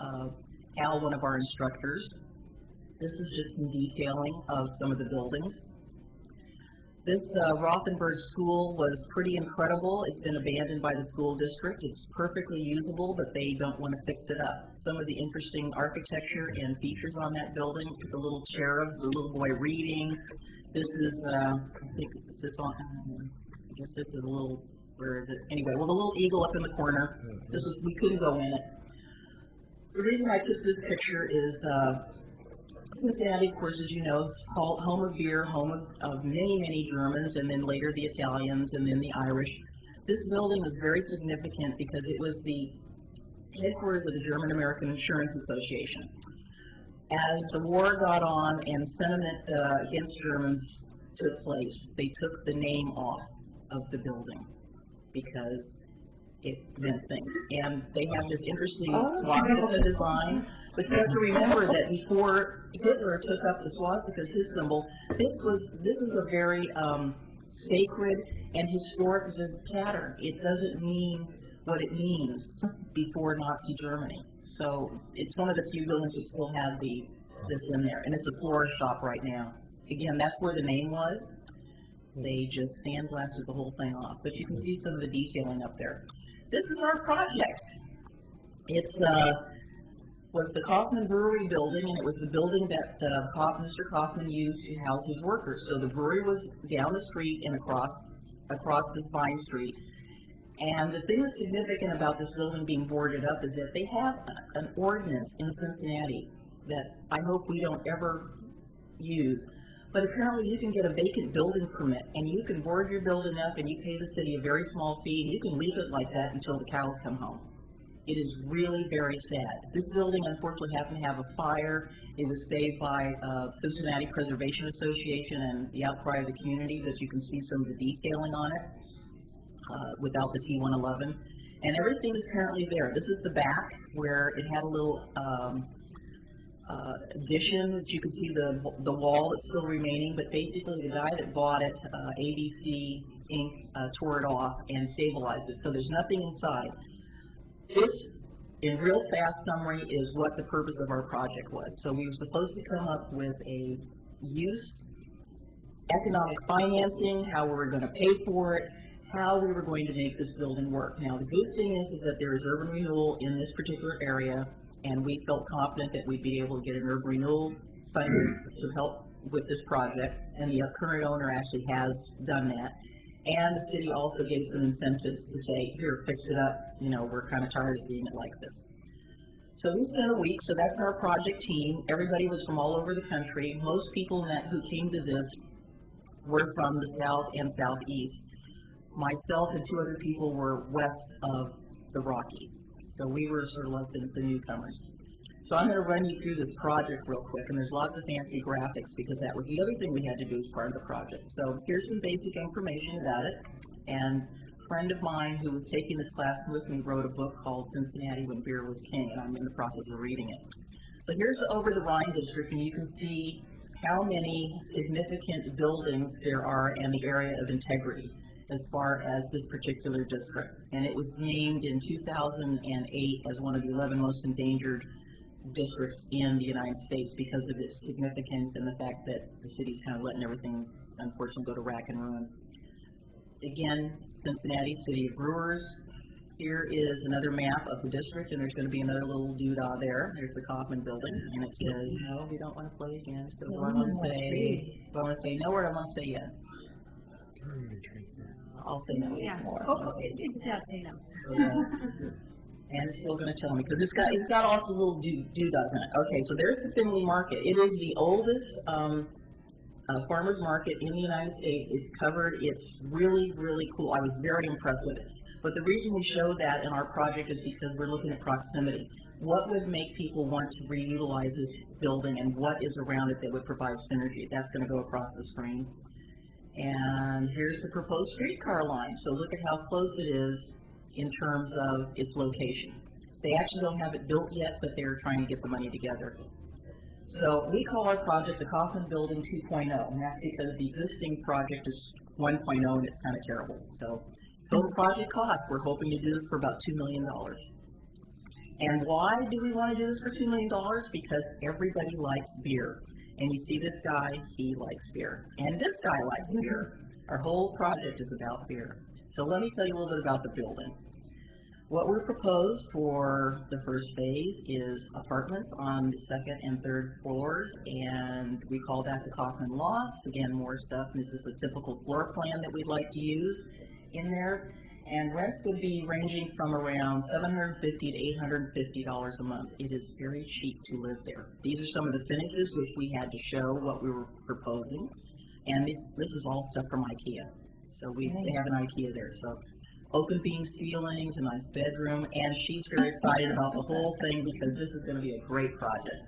one of our instructors. This is just some detailing of some of the buildings. This Rothenberg School was pretty incredible. It's been abandoned by the school district. It's perfectly usable, but they don't want to fix it up. Some of the interesting architecture and features on that building, the little cherubs, the little boy reading. This is, I think it's just on, I guess this is a little, where is it? Anyway, well, the little eagle up in the corner. This was, we couldn't go in it. The reason I took this picture is, Cincinnati, of course, as you know, is called home of beer, home of many, many Germans, and then later the Italians, and then the Irish. This building was very significant because it was the headquarters of the German American Insurance Association. As the war got on and sentiment against Germans took place, they took the name off of the building because it meant things. And they have this interesting swastika design. But you have to remember that before Hitler took up the swastika as his symbol, this is a very sacred and historic pattern. It doesn't mean what it means before Nazi Germany. So it's one of the few buildings that still have this in there, and it's a florist shop right now. Again, that's where the name was. They just sandblasted the whole thing off, but you can see some of the detailing up there. This is our project. It's was the Kaufman Brewery building, and it was the building that Mr. Kaufman used to house his workers. So the brewery was down the street and across this fine street. And the thing that's significant about this building being boarded up is that they have an ordinance in Cincinnati that I hope we don't ever use. But apparently you can get a vacant building permit, and you can board your building up, and you pay the city a very small fee, and you can leave it like that until the cows come home. It is really very sad. This building unfortunately happened to have a fire. It was saved by Cincinnati Preservation Association and the outcry of the community, that you can see some of the detailing on it without the T111. And everything is currently there. This is the back where it had a little addition that you can see the wall that's still remaining, but basically the guy that bought it, ABC Inc., tore it off and stabilized it. So there's nothing inside. This, in real fast summary, is what the purpose of our project was. So we were supposed to come up with a use, economic financing, how we were going to pay for it, how we were going to make this building work. Now, the good thing is that there is urban renewal in this particular area, and we felt confident that we'd be able to get an urban renewal fund to help with this project, and the current owner actually has done that. And the city also gave some incentives to say, here, fix it up, you know, we're kind of tired of seeing it like this. So we spent a week, so that's our project team. Everybody was from all over the country. Most people who came to this were from the south and southeast. Myself and two other people were west of the Rockies. So we were sort of like the newcomers. So I'm going to run you through this project real quick, and there's lots of fancy graphics because that was the other thing we had to do as part of the project. So here's some basic information about it. And a friend of mine who was taking this class with me wrote a book called Cincinnati When Beer Was King, and I'm in the process of reading it. So here's over the Rhine district, and you can see how many significant buildings there are in the area of integrity as far as this particular district. And it was named in 2008 as one of the 11 most endangered districts in the United States because of its significance and the fact that the city's kind of letting everything, unfortunately, go to rack and ruin. Again, Cincinnati, City of Brewers. Here is another map of the district, and there's going to be another little doodah there. There's the Kaufman building, and it says, no, we don't want to play again. So do I want to say no, or do I want to say yes? I'll say no. Yeah. More. Oh, Okay. yeah, say no. And it's still going to tell me because it's got all the little doodahs in it. Okay, so there's the Finley Market. It is the oldest farmers market in the United States. It's covered. It's really, really cool. I was very impressed with it. But the reason we show that in our project is because we're looking at proximity. What would make people want to reutilize this building, and what is around it that would provide synergy? That's going to go across the screen. And here's the proposed streetcar line. So look at how close it is in terms of its location. They actually don't have it built yet, but they're trying to get the money together. So we call our project the Kaufman Building 2.0, and that's because the existing project is 1.0 and it's kind of terrible. So total project cost, we're hoping to do this for about $2 million. And why do we want to do this for $2 million? Because everybody likes beer. And you see this guy, he likes beer. And this guy likes beer. Our whole project is about beer. So let me tell you a little bit about the building. What we're proposed for the first phase is apartments on the second and third floors, and we call that the Kaufman Lofts. Again, more stuff. This is a typical floor plan that we'd like to use in there. And rents would be ranging from around $750 to $850 a month. It is very cheap to live there. These are some of the finishes which we had to show what we were proposing. And this is all stuff from IKEA. So they have an IKEA there. So open beam ceilings, a nice bedroom, and she's very excited about the whole thing because this is going to be a great project.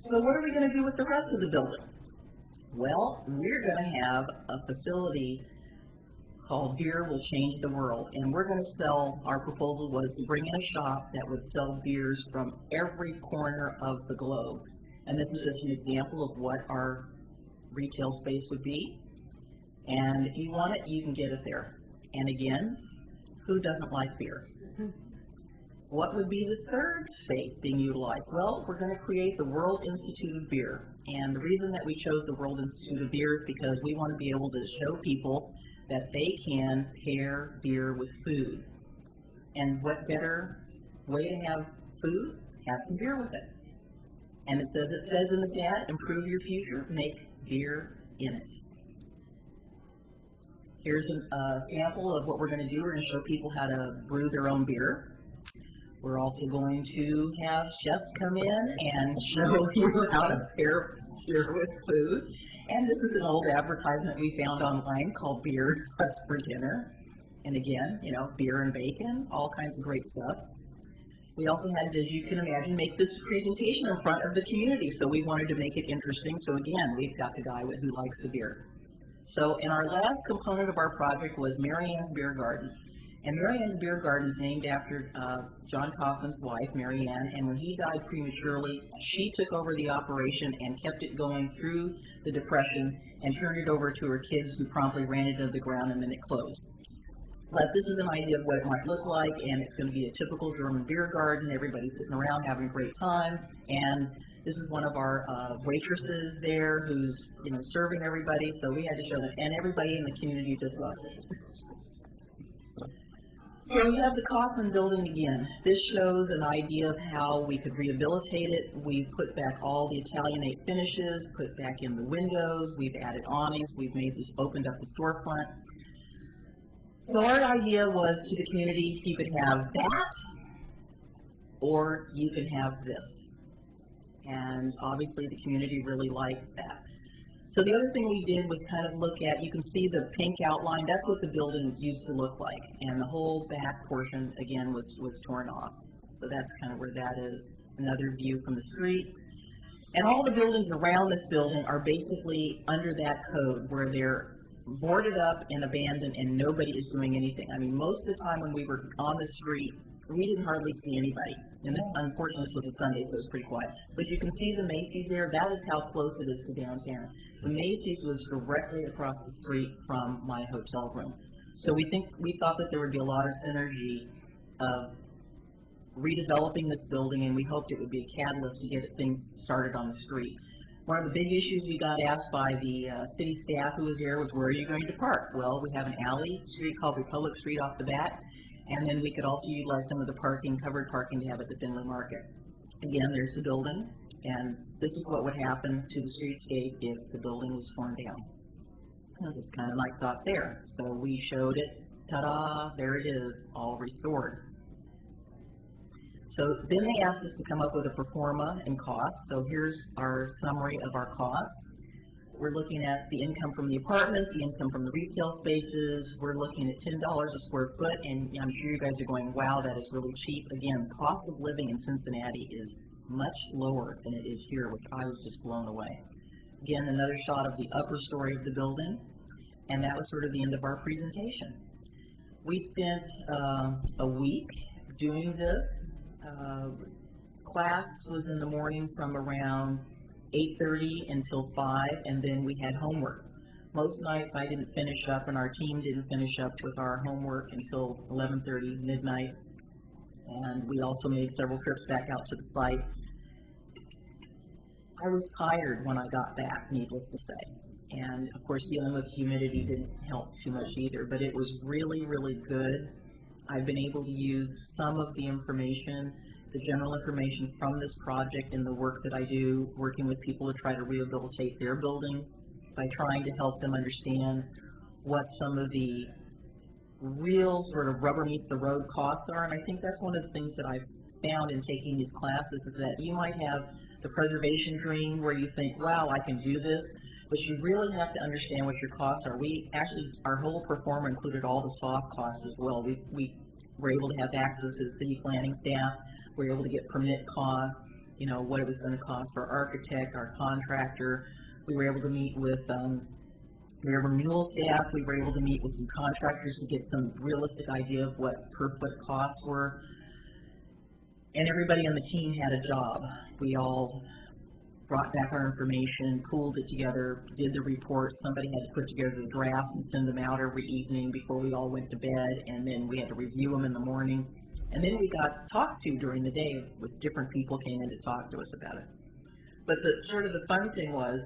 So what are we going to do with the rest of the building? Well, we're going to have a facility called Beer Will Change the World, and we're going to sell, our proposal was to bring in a shop that would sell beers from every corner of the globe. And this is just an example of what our retail space would be. And if you want it, you can get it there. And again, who doesn't like beer? What would be the third space being utilized? Well, we're going to create the World Institute of Beer. And the reason that we chose the World Institute of Beer is because we want to be able to show people that they can pair beer with food. And what better way to have food? Have some beer with it. And it says in the chat, improve your future, make beer in it. Here's a sample of what we're going to do. We're going to show people how to brew their own beer. We're also going to have chefs come in and show you how to pair beer with food. And this is an old advertisement we found online called Beers What's for Dinner. And again, you know, beer and bacon, all kinds of great stuff. We also had, as you can imagine, make this presentation in front of the community. So we wanted to make it interesting. So again, we've got the guy who likes the beer. So, and our last component of our project was Mary Ann's Beer Garden. And Mary Ann's Beer Garden is named after John Kaufman's wife, Mary Ann, and when he died prematurely, she took over the operation and kept it going through the Depression and turned it over to her kids who promptly ran it into the ground and then it closed. But this is an idea of what it might look like, and it's going to be a typical German beer garden. Everybody's sitting around having a great time, and this is one of our waitresses there who's, you know, serving everybody, so we had to show them, and everybody in the community just loved it. So we have the Kaufman building again. This shows an idea of how we could rehabilitate it. We've put back all the Italianate finishes, put back in the windows, we've added awnings, we've made this, opened up the storefront. So our idea was to the community, you could have that, or you can have this. And obviously the community really liked that. So the other thing we did was kind of look at, you can see the pink outline, that's what the building used to look like. And the whole back portion, again, was torn off. So that's kind of where that is. Another view from the street. And all the buildings around this building are basically under that code where they're boarded up and abandoned and nobody is doing anything. I mean, most of the time when we were on the street, we didn't hardly see anybody. And this, unfortunately, this was a Sunday, so it was pretty quiet. But you can see the Macy's there. That is how close it is to downtown. The Macy's was directly across the street from my hotel room. So we thought that there would be a lot of synergy of redeveloping this building, and we hoped it would be a catalyst to get things started on the street. One of the big issues we got asked by the city staff who was here was, where are you going to park? Well, we have an alley street called Republic Street off the bat, and then we could also utilize some of the parking, covered parking to have at the Finley Market. Again, there's the building, and this is what would happen to the streetscape if the building was torn down. It's kind of like thought there. So we showed it, ta-da, there it is, all restored. So then they asked us to come up with a pro forma and costs. So here's our summary of our costs. We're looking at the income from the apartments, the income from the retail spaces. We're looking at $10 a square foot, and I'm sure you guys are going, wow, that is really cheap. Again, cost of living in Cincinnati is much lower than it is here, which I was just blown away. Again, another shot of the upper story of the building, and that was sort of the end of our presentation. We spent a week doing this. Class was in the morning from around 8:30 until 5, and then we had homework. Most nights I didn't finish up, and our team didn't finish up with our homework until 11:30, midnight. And we also made several trips back out to the site. I was tired when I got back, needless to say. And of course, dealing with humidity didn't help too much either, but it was really, really good. I've been able to use some of the information, the general information from this project in the work that I do, working with people to try to rehabilitate their buildings by trying to help them understand what some of the real sort of rubber meets the road costs are. And I think that's one of the things that I've found in taking these classes is that you might have the preservation dream where you think, wow, I can do this, but you really have to understand what your costs are. We actually, our whole performer included all the soft costs as well. We were able to have access to the city planning staff. We were able to get permit costs, you know, what it was going to cost for our architect, our contractor. We were able to meet with their renewal staff. We were able to meet with some contractors to get some realistic idea of what per foot costs were. And everybody on the team had a job. We all brought back our information, pooled it together, did the report. Somebody had to put together the drafts and send them out every evening before we all went to bed, and then we had to review them in the morning. And then we got talked to during the day with different people came in to talk to us about it. But the sort of the fun thing was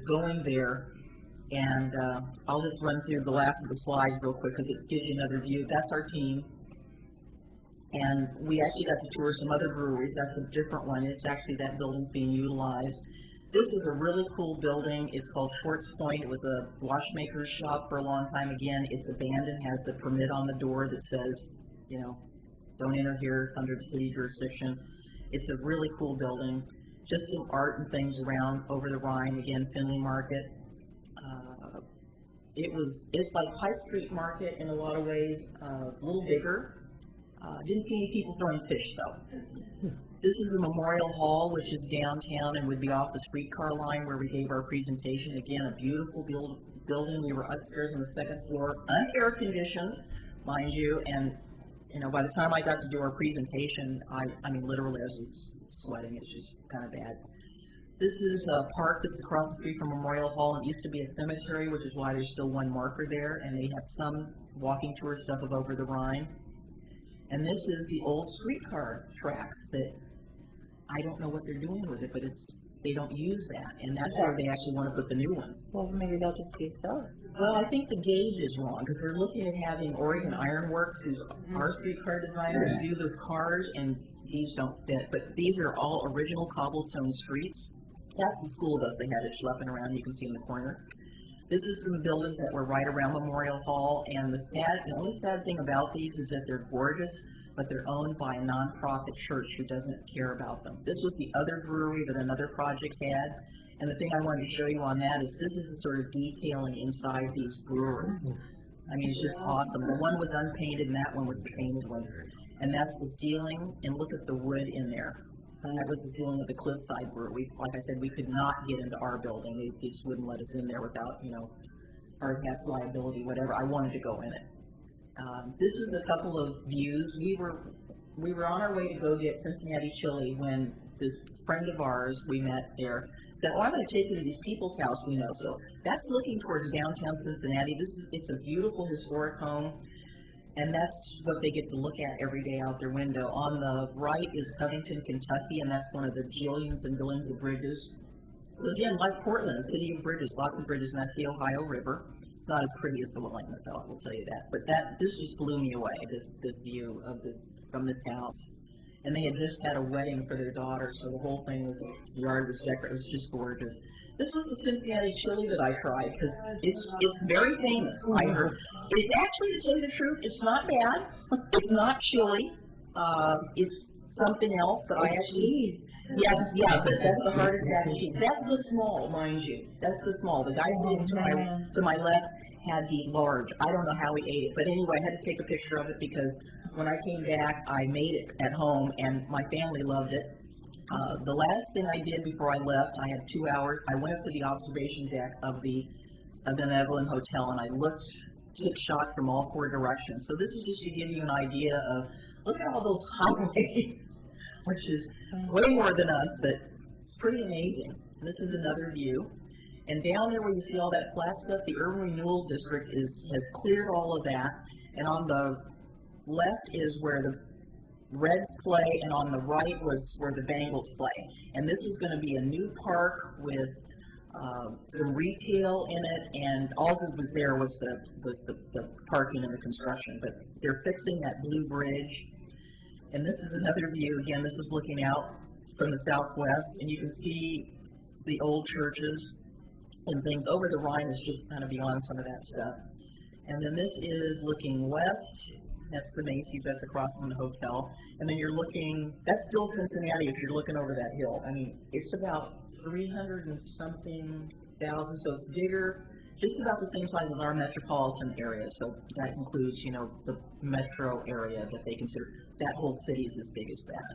going there, and I'll just run through the last of the slides real quick because it gives you another view. That's our team. And we actually got to tour some other breweries. That's a different one. It's actually that building's being utilized. This is a really cool building. It's called Schwartz Point. It was a watchmaker's shop for a long time. Again, it's abandoned, has the permit on the door that says, you know, don't enter here, it's under the city jurisdiction. It's a really cool building. Just some art and things around over the Rhine. Again, Finley Market. It's like High Street Market in a lot of ways, a little bigger. Didn't see any people throwing fish though. This is the Memorial Hall, which is downtown and would be off the streetcar line where we gave our presentation. Again, a beautiful building. We were upstairs on the second floor, un-air conditioned, mind you, and you know, by the time I got to do our presentation, I mean, literally I was just sweating. It's just kind of bad. This is a park that's across the street from Memorial Hall. It used to be a cemetery, which is why there's still one marker there, and they have some walking tour stuff of over the Rhine. And this is the old streetcar tracks that I don't know what they're doing with it, but they don't use that, and that's where they actually want to put the new ones. Well, maybe they'll just use those. Well, I think the gauge is wrong, because they're looking at having Oregon Iron Works, who's our streetcar designer, to do those cars, and these don't fit. But these are all original cobblestone streets. That's the school bus they had it schlepping around, you can see in the corner. This is some buildings that were right around Memorial Hall, and the only sad thing about these is that they're gorgeous, but they're owned by a nonprofit church who doesn't care about them. This was the other brewery that another project had, and the thing I wanted to show you on that is this is the sort of detailing inside these breweries. I mean, it's just awesome. The one was unpainted, and that one was the painted one. And that's the ceiling, and look at the wood in there. And that was the ceiling of the Cliffside Brewery. Like I said, we could not get into our building. They just wouldn't let us in there without, you know, our tax liability, whatever. I wanted to go in it. This is a couple of views. We were on our way to go get Cincinnati chili when this friend of ours we met there said, "Oh, I'm going to take you to these people's house we know." So that's looking towards downtown Cincinnati. It's a beautiful historic home, and that's what they get to look at every day out their window. On the right is Covington, Kentucky, and that's one of the jillions and billions of bridges. So again, like Portland, a city of bridges, lots of bridges, and that's the Ohio River. It's not as pretty as the Willamette, though, I will tell you that. But this just blew me away, this view of this from this house. And they had just had a wedding for their daughter, so the whole thing was, the yard was decorated. It was just gorgeous. This was the Cincinnati chili that I tried, because it's very famous, I heard. It's actually, to tell you the truth, it's not bad. It's not chili. It's something else, but I actually... Yeah, but that's the heart attack cheese. That's the small, mind you. That's the small. The guy sitting to my left had the large. I don't know how he ate it, but anyway, I had to take a picture of it because when I came back, I made it at home, and my family loved it. The last thing I did before I left, I had 2 hours. I went up to the observation deck of the Evelyn Hotel, and I took shots from all 4 directions. So this is just to give you an idea of, look at all those highways, which is way more than us, but it's pretty amazing. And this is another view. And down there where you see all that flat stuff, the Urban Renewal District has cleared all of that. And on the left is where Reds play, and on the right was where the Bengals play. And this is going to be a new park with some retail in it, and all that was there was the parking and the construction. But they're fixing that blue bridge, and this is another view. Again, this is looking out from the southwest, and you can see the old churches and things. Over the Rhine is just kind of beyond some of that stuff. And then this is looking west. That's the Macy's. That's across from the hotel. And then you're looking. That's still Cincinnati. If you're looking over that hill, I mean, it's about 300 and something thousand. So it's bigger, just about the same size as our metropolitan area. So that includes, you know, the metro area that they consider. That whole city is as big as that.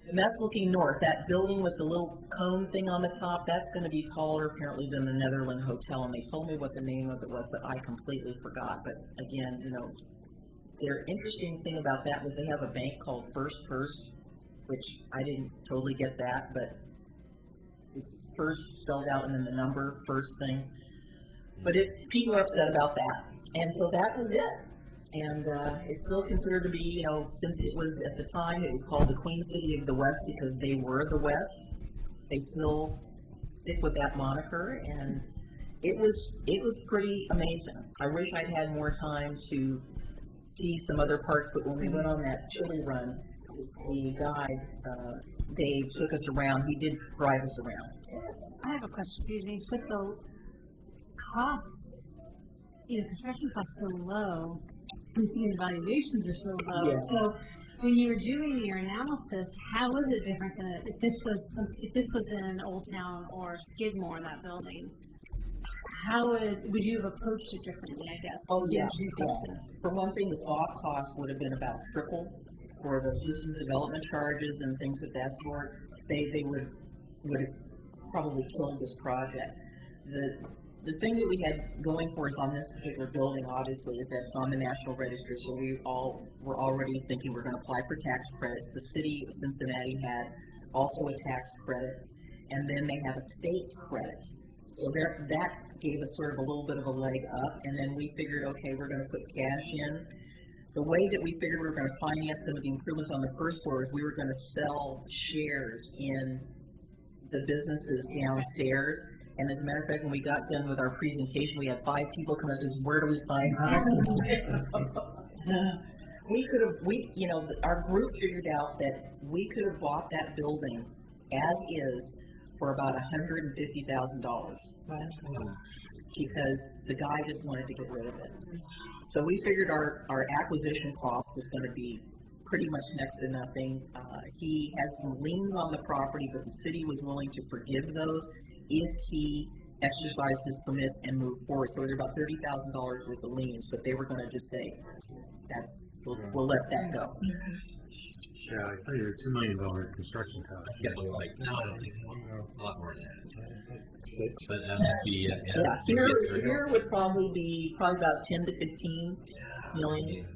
And that's looking north. That building with the little cone thing on the top, that's going to be taller apparently than the Netherland Hotel. And they told me what the name of it was, but I completely forgot. But again, you know, their interesting thing about that was they have a bank called First, which I didn't totally get that, but it's first spelled out and then the number, first thing. But it's, people are upset about that. And so that was it. And it's still considered to be, you know, since it was at the time, it was called the Queen City of the West because they were the West. They still stick with that moniker, and it was pretty amazing. I wish I'd had more time to see some other parts, but when we went on that chili run, the guide, Dave, took us around. He did drive us around. I have a question for you, Denise. With the costs, you know, construction costs so low, and the valuations are so low. Yeah. So when you were doing your analysis, how was it different than if this was in Old Town or Skidmore, that building? How would you have approached it differently, I guess? Oh, yeah. For one thing, the soft cost would have been about triple for the systems development charges and things of that sort. They would have probably killed this project. The thing that we had going for us on this particular building, obviously, is that it's on the National Register, so we all were already thinking we're going to apply for tax credits. The city of Cincinnati had also a tax credit, and then they have a state credit. So that gave us sort of a little bit of a leg up, and then we figured, okay, we're going to put cash in. The way that we figured we were going to finance some of the improvements on the first floor is we were going to sell shares in the businesses downstairs. And as a matter of fact, when we got done with our presentation, we had 5 people come up and said, "Where do we sign up?" You know, our group figured out that we could have bought that building as is for about $150,000. Because the guy just wanted to get rid of it. So we figured our acquisition cost was going to be pretty much next to nothing. He had some liens on the property, but the city was willing to forgive those if he exercised his permits and moved forward. So it was about $30,000 worth of liens, but they were going to just say, we'll let that go. Yeah, I saw your $2 million construction cost. Yeah, it was like, no, I don't think so. A lot more than that. 6. But Yeah, here would probably be about 10 to 15 million.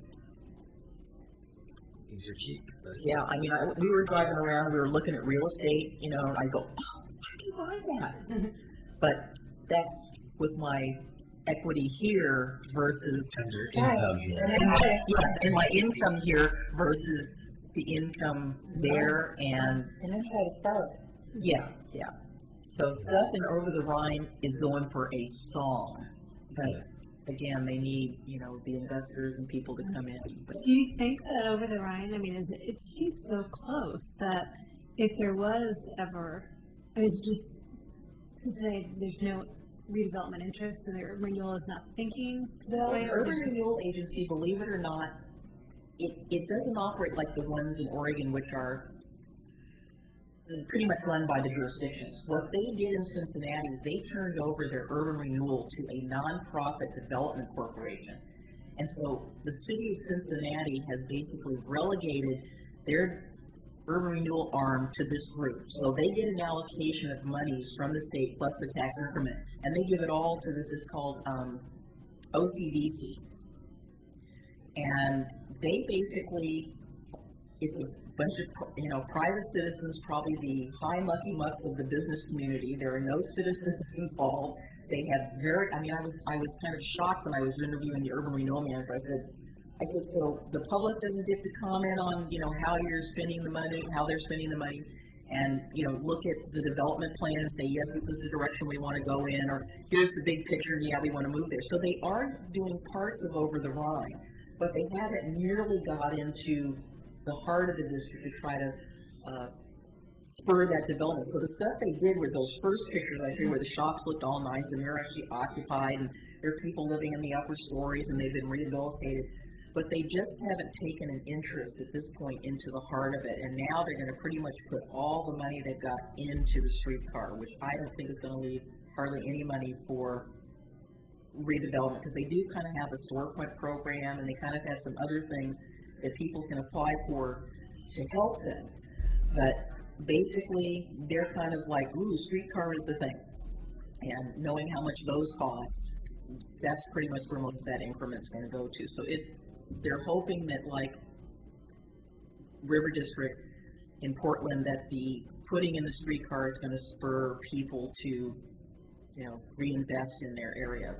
These are cheap. But Yeah, I mean, we were driving around, we were looking at real estate, you know, and I go, oh, why do you buy that? But that's with my equity here versus yes, and my income here versus the income there, and then try to sell it. yeah. So stuff in Over the Rhine is going for a song, but again, they need, you know, the investors and people to come in. But Do you think that Over the Rhine, I mean, it seems so close that if there was ever, I mean, it's just to say there's no redevelopment interest, so their renewal is not thinking that way? the Urban Renewal Agency, believe it or not, it doesn't operate like the ones in Oregon, which are pretty much run by the jurisdictions. What they did in Cincinnati is they turned over their urban renewal to a nonprofit development corporation. And so the city of Cincinnati has basically relegated their urban renewal arm to this group. So they get an allocation of monies from the state plus the tax increment, and they give it all to this is called OCDC. And they basically, it's a bunch of, you know, private citizens, probably the high mucky mucks of the business community. There are no citizens involved. They have I was kind of shocked when I was interviewing the urban renewal manager. I said, I said, so the public doesn't get to comment on, you know, how you're spending the money, how they're spending the money, and, you know, look at the development plan and say, yes, this is the direction we want to go in, or here's the big picture, and yeah, we want to move there. So they are doing parts of Over the Rhine, but they haven't nearly got into the heart of the district to try to spur that development. So the stuff they did were those first pictures I showed where the shops looked all nice and they're actually occupied and there are people living in the upper stories and they've been rehabilitated. But they just haven't taken an interest at this point into the heart of it. And now they're going to pretty much put all the money they've got into the streetcar, which I don't think is going to leave hardly any money for redevelopment, because they do kind of have a storefront program and they kind of have some other things that people can apply for to help them. But basically, they're kind of like, ooh, streetcar is the thing. And knowing how much those cost, that's pretty much where most of that increment's going to go to. So they're hoping that, like River District in Portland, that the putting in the streetcar is going to spur people to, you know, reinvest in their area.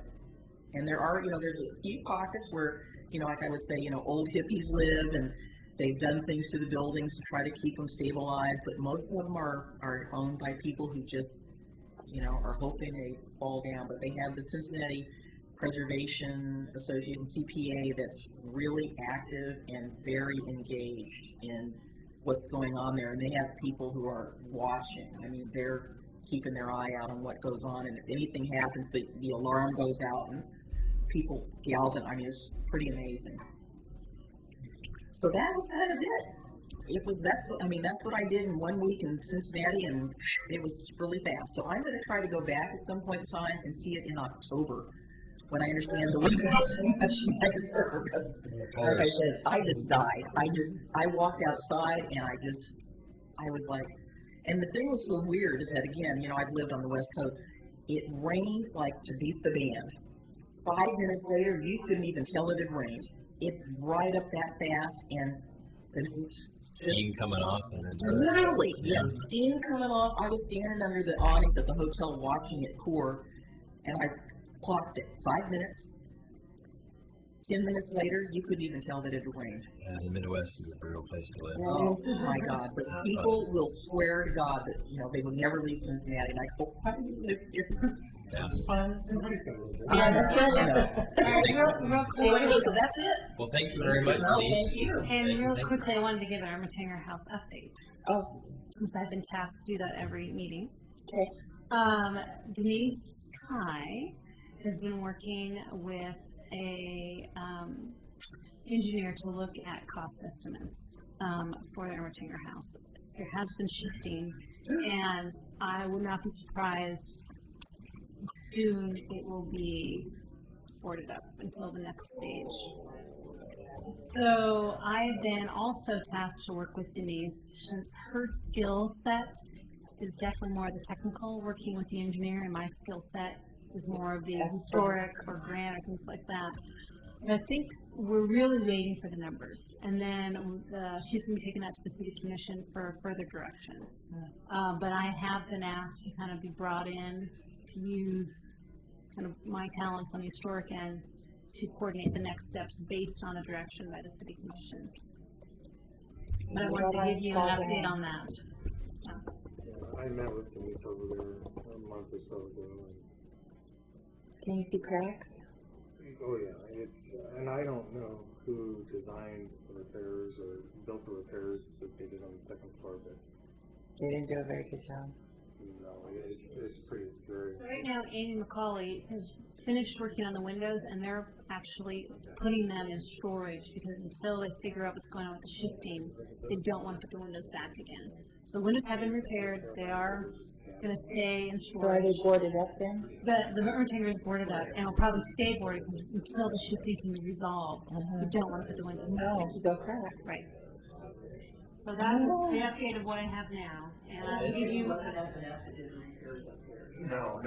And there are, you know, there's a few pockets where, you know, like I would say, you know, old hippies live and they've done things to the buildings to try to keep them stabilized, but most of them are owned by people who just, you know, are hoping they fall down. But they have the Cincinnati Preservation Association, CPA, that's really active and very engaged in what's going on there. And they have people who are watching. I mean, they're keeping their eye out on what goes on. And if anything happens, the alarm goes out and people galvanize. I mean, it's pretty amazing. So that was kind of it. That's what I did in 1 week in Cincinnati, and it was really fast. So I'm going to try to go back at some point in time and see it in October, when I understand the windows. Like I said, I just died. I walked outside and I was like, and the thing was so weird is that, again, you know, I've lived on the West Coast. It rained like to beat the band. 5 minutes later, you couldn't even tell it had rained. It dried up that fast, and there's Steam coming off. And then literally, yeah, steam coming off. I was standing under the awnings at the hotel watching it pour, and I clocked it. 5 minutes. 10 minutes later, you couldn't even tell that it had rained. Yeah, the Midwest is a brutal place to live. Oh my God! But people will swear to God that, you know, they will never leave Cincinnati. And I go, why do you live here? Yeah. Somebody's got to live there. Real quick, So that's it. Well, thank you very much, No, Denise. thank you. and real Thank you. quickly, I wanted to give our Ermitinger House update, Oh, since I've been tasked to do that every meeting. okay. Denise Kai has been working with a engineer to look at cost estimates for the Ermitinger House. There has been shifting, and I would not be surprised soon it will be boarded up until the next stage. So I've been also tasked to work with Denise, since her skill set is definitely more of the technical, working with the engineer, and my skill set is more of the historic or grant or things like that. So I think we're really waiting for the numbers, and then she's going to be taking that to the city commission for further direction. But I have been asked to kind of be brought in to use kind of my talents on the historic end to coordinate the next steps based on a direction by the city commission. But I wanted to give you an update on that. So. I met with Denise over there a month or so ago. Can you see cracks? Oh yeah, and I don't know who designed the repairs or built the repairs that they did on the second floor, but They didn't do a very good job. no, it's pretty scary. So right now, Amy McCauley has finished working on the windows, and they're actually putting them in storage, because until they figure out what's going on with the shifting, they don't want to put the windows back again. So the windows have been repaired. They are going to stay in So are storage. they boarded up then? The Ermitinger is boarded up, and will probably stay boarded until the shifting can be resolved. You don't want to put the windows back No, in. they'll crack. Right. So that's the update of what I have now, and I'll give you. No.